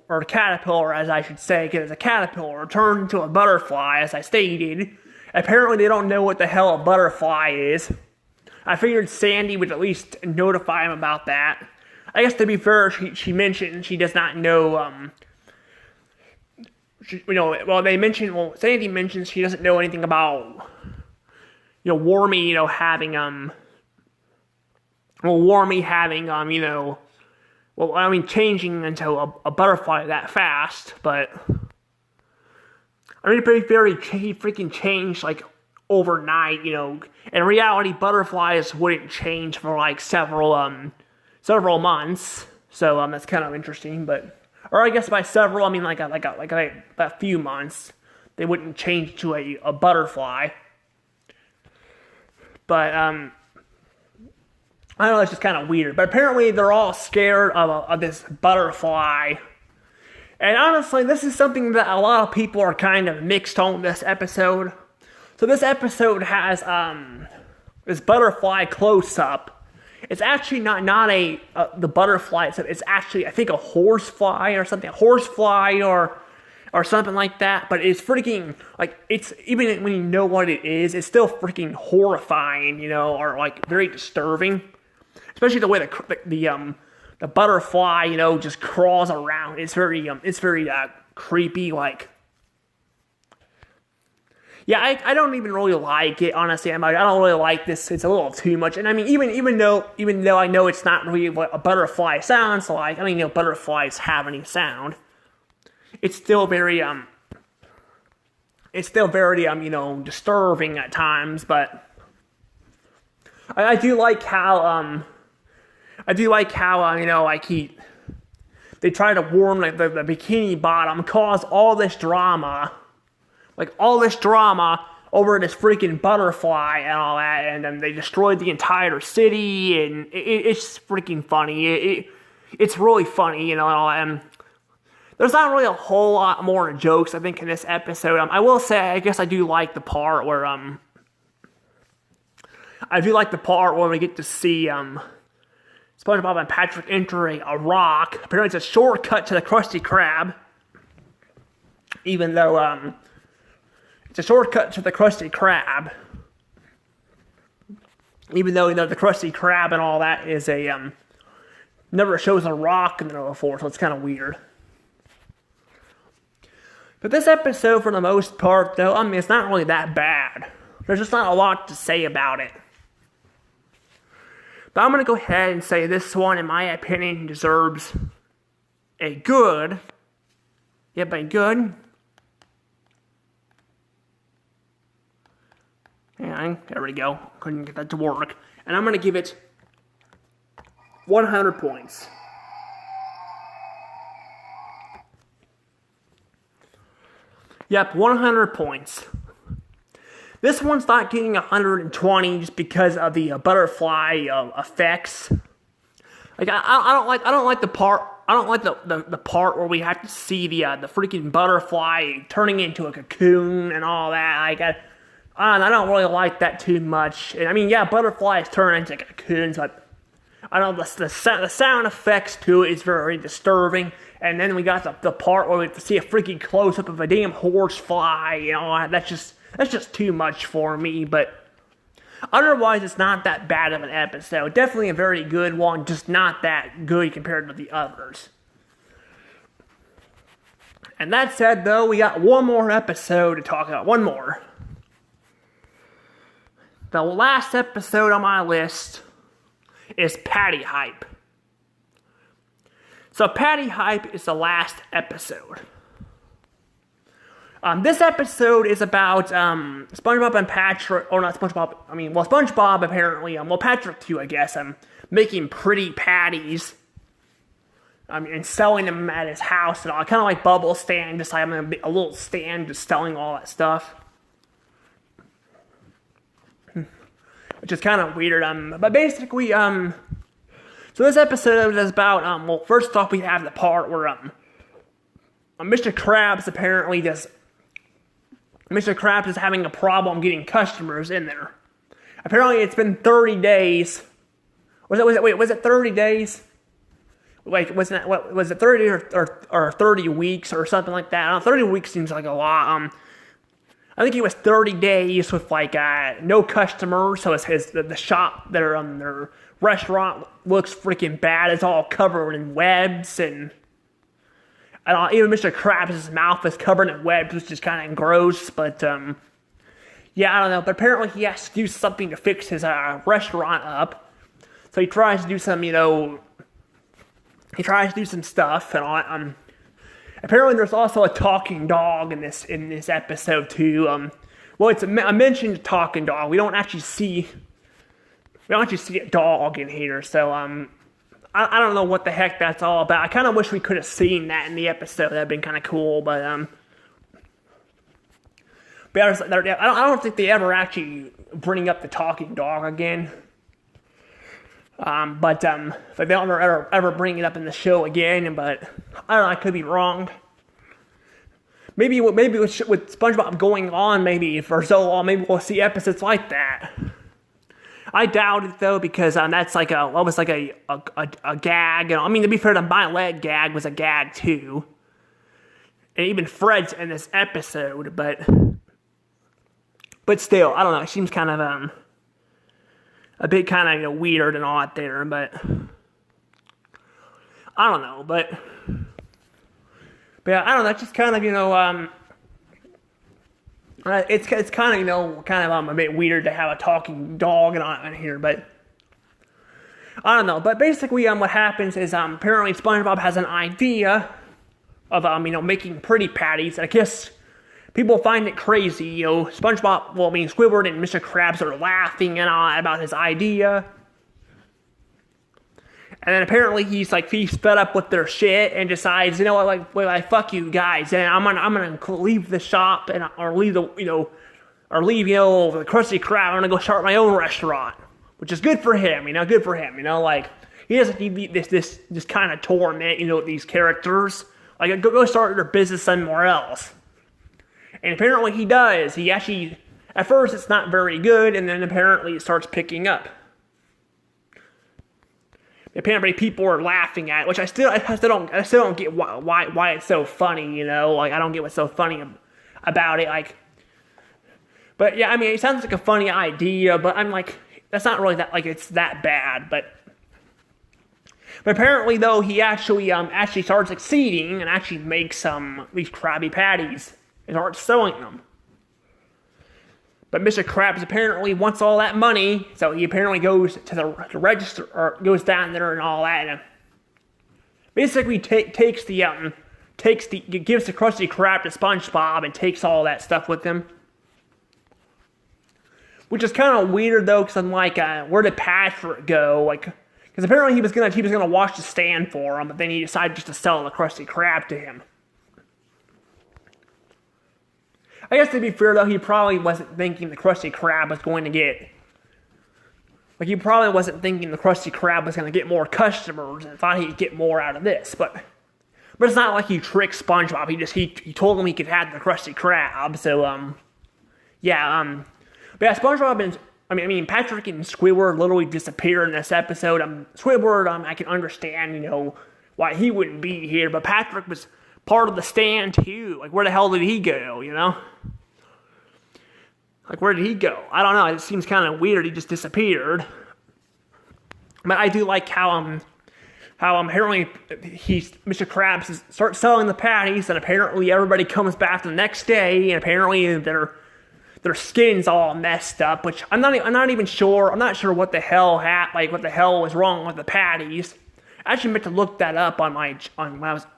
or caterpillar, as I should say, because a caterpillar turned into a butterfly, as I stated. Apparently they don't know what the hell a butterfly is. I figured Sandy would at least notify him about that. I guess to be fair, she mentioned she does not know they mentioned, Sandy mentions she doesn't know anything about, Wormy, having, changing into a butterfly that fast, but, he freaking changed, overnight, In reality, butterflies wouldn't change for, several months, so, that's kind of interesting, or I guess by several, I mean, a few months, they wouldn't change to a butterfly, but, I don't know, it's just kind of weird. But apparently they're all scared of this butterfly. And honestly, this is something that a lot of people are kind of mixed on this episode. So this episode has this butterfly close-up. It's actually not the butterfly. It's actually, I think, a horsefly or something. A horsefly or something like that, but it's freaking, it's, even when you know what it is, it's still freaking horrifying, or, very disturbing. Especially the way the butterfly, just crawls around. It's very creepy, Yeah, I don't even really like it, honestly. I don't really like this. It's a little too much. And I mean, even though I know it's not really what a butterfly sounds like, butterflies have any sound. It's still very disturbing at times, but I do like how, they try to warm, the Bikini Bottom, cause all this drama over this freaking butterfly and all that, and then they destroyed the entire city, and it's freaking funny. It's really funny, and there's not really a whole lot more jokes, I think, in this episode. I will say, I guess I do like the part where, we get to see, SpongeBob and Patrick entering a rock. Apparently it's a shortcut to the Krusty Krab. Even though, it's a shortcut to the Krusty Krab. Even though, the Krusty Krab and all that is never shows a rock in the middle before, so it's kind of weird. But this episode, for the most part, though, it's not really that bad. There's just not a lot to say about it. But I'm going to go ahead and say this one, in my opinion, deserves a good. Yep, a good. And there we go. Couldn't get that to work. And I'm going to give it 100 points. Yep, 100 points. This one's not getting 120 just because of the butterfly effects. I don't like the part. I don't like the part where we have to see the freaking butterfly turning into a cocoon and all that. I don't really like that too much. And butterflies turn into cocoons, but I don't know, the sound effects to it is very disturbing. And then we got the part where we have to see a freaking close-up of a damn horsefly, that's just too much for me, but otherwise it's not that bad of an episode. Definitely a very good one, just not that good compared to the others. And that said, though, we got one more episode to talk about. One more. The last episode on my list is Patty Hype. So Patty Hype is the last episode. This episode is about SpongeBob and Patrick, or not SpongeBob, SpongeBob apparently, Patrick too, I guess, making pretty patties, and selling them at his house and all, kind of like Bubble Stand, just having a little stand just selling all that stuff. Which is kind of weird, but basically, so this episode is about, first off, we have the part where, Mr. Krabs apparently Mr. Krabs is having a problem getting customers in there. Apparently, it's been 30 days. Was it 30 days? Like, was it 30 or 30 weeks or something like that? 30 weeks seems like a lot. I think it was 30 days with no customers, so the shop, their restaurant looks freaking bad. It's all covered in webs, and I don't. Even Mr. Krabs' mouth is covered in webs, which is kind of gross. But yeah, I don't know. But apparently he has to do something to fix his restaurant up. So he tries to do some, he tries to do some stuff and all. Apparently there's also a talking dog in this episode too. Well, it's a mentioned talking dog. We don't actually see a dog in here. So I don't know what the heck that's all about. I kind of wish we could have seen that in the episode. That'd been kind of cool, but I don't think they ever actually bring up the talking dog again. But they don't ever bring it up in the show again. But I don't know. I could be wrong. Maybe with SpongeBob going on, maybe for so long, maybe we'll see episodes like that. I doubt it though, because that's like a gag. I mean, to be fair, the my leg gag was a gag too, and even Fred's in this episode. But still, I don't know. It seems kind of a bit kind of weird and all that there. But I don't know. But yeah, I don't know. It's just kind of it's kind of a bit weird to have a talking dog in here, but I don't know. But basically, what happens is apparently SpongeBob has an idea of making pretty patties. I guess people find it crazy. SpongeBob, Squidward and Mr. Krabs are laughing and all about his idea. And then apparently he's fed up with their shit and decides, fuck you guys, and I'm gonna leave the shop or leave the Krusty Krab. I'm gonna go start my own restaurant, which is good for him, good for him, he doesn't need this kind of torment, these characters. Go start their business somewhere else. And apparently he does. He actually, at first it's not very good, and then apparently it starts picking up. Apparently people are laughing at it, which I still don't get why it's so funny, I don't get what's so funny about it, but yeah, it sounds like a funny idea, but I'm that's not really that, it's that bad, but apparently though, he actually starts succeeding and actually makes these Krabby Patties and starts selling them. But Mr. Krabs apparently wants all that money, so he apparently goes to the register, or goes down there and all that, and basically gives the Krusty Krab to SpongeBob and takes all that stuff with him. Which is kind of weird though, because I'm where did Patrick go? Because apparently he was gonna wash the stand for him, but then he decided just to sell the Krusty Krab to him. I guess to be fair though, he probably wasn't thinking the Krusty Krab was going to get... he probably wasn't thinking the Krusty Krab was going to get more customers and thought he'd get more out of this, but it's not like he tricked SpongeBob. He told him he could have the Krusty Krab, so, yeah, but yeah, SpongeBob and, Patrick and Squidward literally disappear in this episode. Squidward, I can understand, why he wouldn't be here, but Patrick was part of the stand too. Where the hell did he go, where did he go? I don't know. It seems kind of weird. He just disappeared. But I do like how apparently Mr. Krabs starts selling the patties, and apparently everybody comes back the next day, and apparently their skin's all messed up. Which I'm not even sure. I'm not sure what the hell what the hell was wrong with the patties. I actually meant to look that up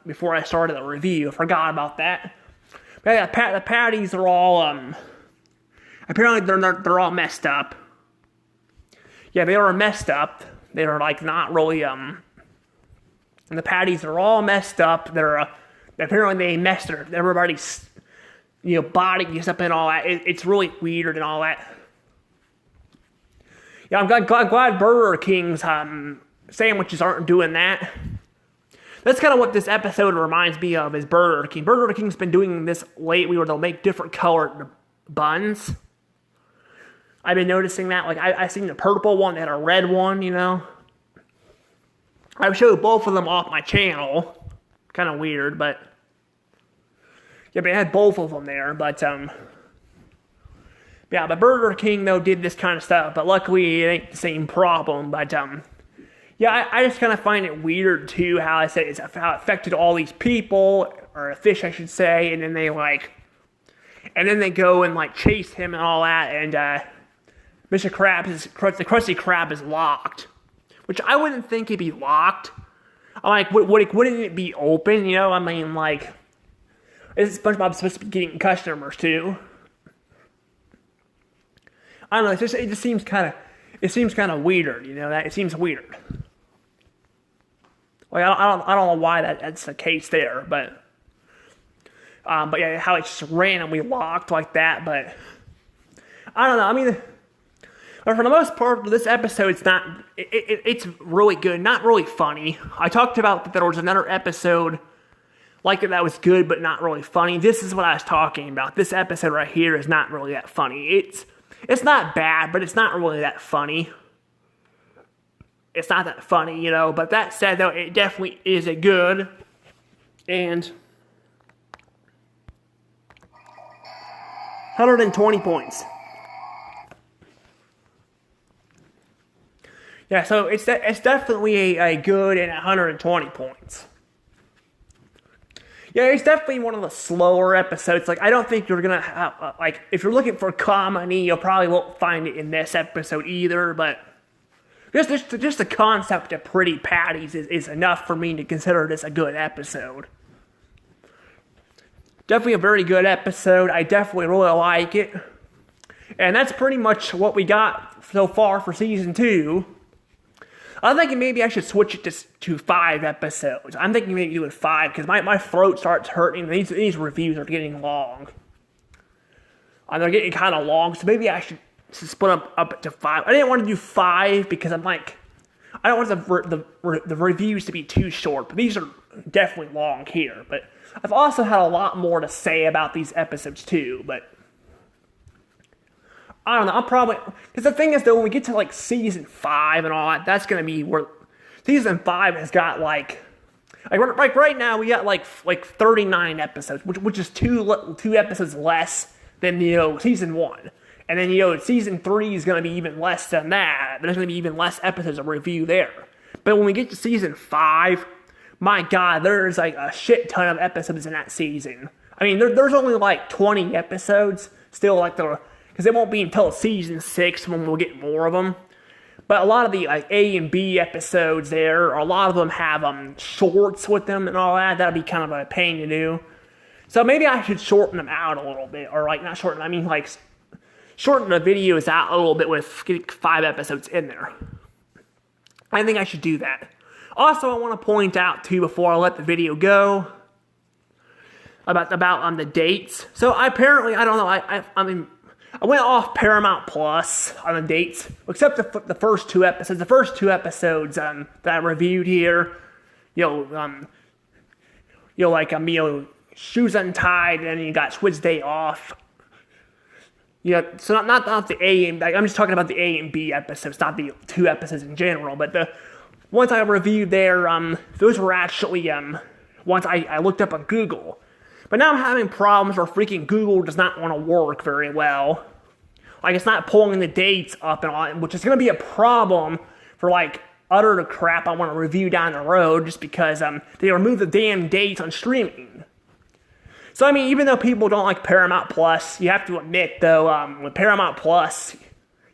before I started the review. I forgot about that. But yeah, the patties are all apparently they're all messed up. Yeah, they are messed up. They're not really and the patties are all messed up. They're apparently they messed everybody's bodies up and all that. It's really weird and all that. Yeah, I'm glad Burger King's sandwiches aren't doing that. That's kind of what this episode reminds me of, is Burger King. Burger King's been doing this lately where they'll make different colored buns. I've been noticing that. I've seen the purple one, they had a red one, I've showed both of them off my channel. Kind of weird, but yeah, but I had both of them there, but yeah, but Burger King though did this kind of stuff, but luckily it ain't the same problem, but yeah, I just kind of find it weird too how it affected all these people. or a fish, I should say, and then they go and like chase him and all that, and the Krusty Krab is locked, which I wouldn't think it'd be locked. I'm like, wouldn't it be open? You know, I mean, like, is SpongeBob supposed to be getting customers too? I don't know. It just seems kind of weird. You know, that it seems weird. Like I don't know why that's the case there, but yeah, how it's just randomly locked like that. But I don't know. I mean, but for the most part, this episode, it's really good, not really funny. I talked about that there was another episode like that was good, but not really funny. This is what I was talking about. This episode right here is not really that funny. It's not bad, but it's not really that funny. It's not that funny, you know. But that said, though, it definitely is a good and 120 points. Yeah, so it's definitely a good and 120 points. Yeah, it's definitely one of the slower episodes. Like, I don't think you're gonna have, like, if you're looking for comedy, you probably won't find it in this episode either, but just the concept of Pretty Patties is enough for me to consider this a good episode. Definitely a very good episode. I definitely really like it. And that's pretty much what we got so far for Season 2. I'm thinking maybe I should switch it to 5 episodes. I'm thinking maybe do it 5, because my throat starts hurting. These reviews are getting long. And they're getting kind of long, so maybe I should split up to 5. I didn't want to do 5, because I'm like, I don't want the reviews to be too short, but these are definitely long here. But I've also had a lot more to say about these episodes too, but I don't know, I'll probably, because the thing is though, when we get to like Season 5 and all that, that's going to be where, Season 5 has got like right now we got like 39 episodes, which is two episodes less than, you know, Season 1. And then, you know, Season 3 is going to be even less than that. There's going to be even less episodes of review there. But when we get to Season 5, my God, there's like a shit ton of episodes in that season. I mean, there's only like 20 episodes still, like because it won't be until Season 6 when we'll get more of them. But a lot of the like A and B episodes there, a lot of them have shorts with them and all that. That'll be kind of a pain to do. So maybe I should shorten them out a little bit, or like not shorten. I mean like shorten the videos out a little bit with getting 5 episodes in there. I think I should do that. Also, I want to point out too before I let the video go about the dates. So I don't know. I mean, I went off Paramount Plus on the dates, except the first 2 episodes. The first 2 episodes that I reviewed here, Shoes Untied, and then you got Squid's Day Off. Yeah, so not the A and I'm just talking about the A and B episodes, not the 2 episodes in general. But the ones I reviewed there, those were actually ones I looked up on Google. But now I'm having problems where freaking Google does not want to work very well. Like, it's not pulling the dates up and all, which is going to be a problem for, like, utter crap I want to review down the road, just because they remove the damn dates on streaming. So, I mean, even though people don't like Paramount Plus, you have to admit, though, with Paramount Plus,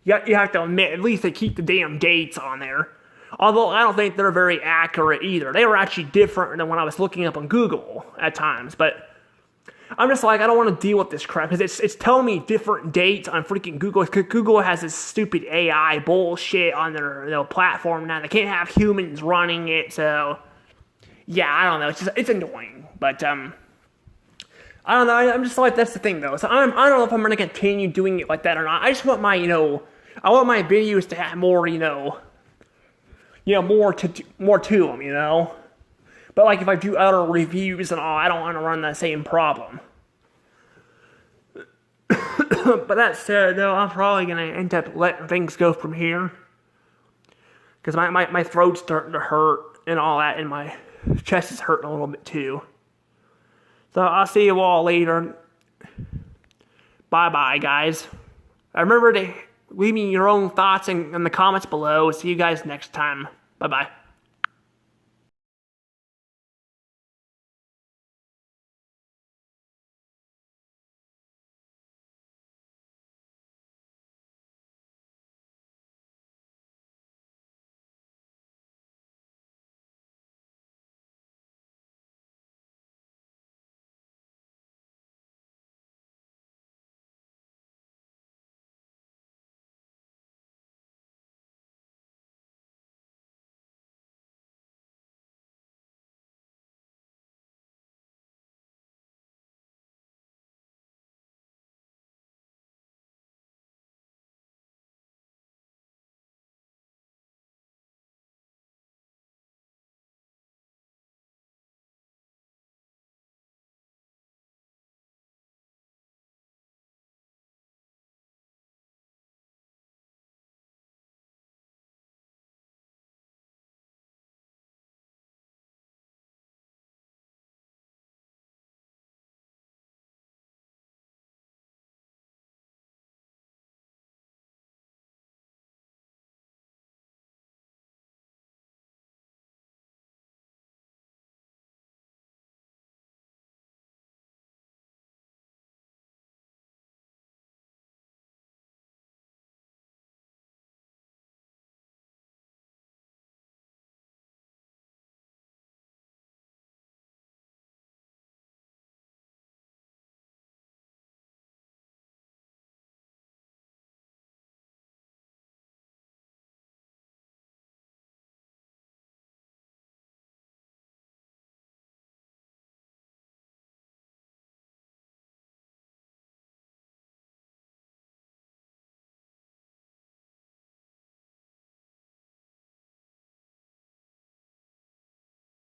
you have to admit, at least they keep the damn dates on there. Although, I don't think they're very accurate either. They were actually different than when I was looking up on Google at times, but I'm just like, I don't want to deal with this crap, because it's telling me different dates on freaking Google. Google has this stupid AI bullshit on their platform now. They can't have humans running it, so yeah, I don't know. It's annoying, but I don't know. I'm just like, that's the thing though. So I don't know if I'm gonna continue doing it like that or not. I just want my I want my videos to have more more to them, you know. But like if I do other reviews and all, I don't want to run that same problem. But that said, though, I'm probably going to end up letting things go from here. Because my throat's starting to hurt and all that, and my chest is hurting a little bit too. So I'll see you all later. Bye-bye, guys. Remember to leave me your own thoughts in the comments below. See you guys next time. Bye-bye.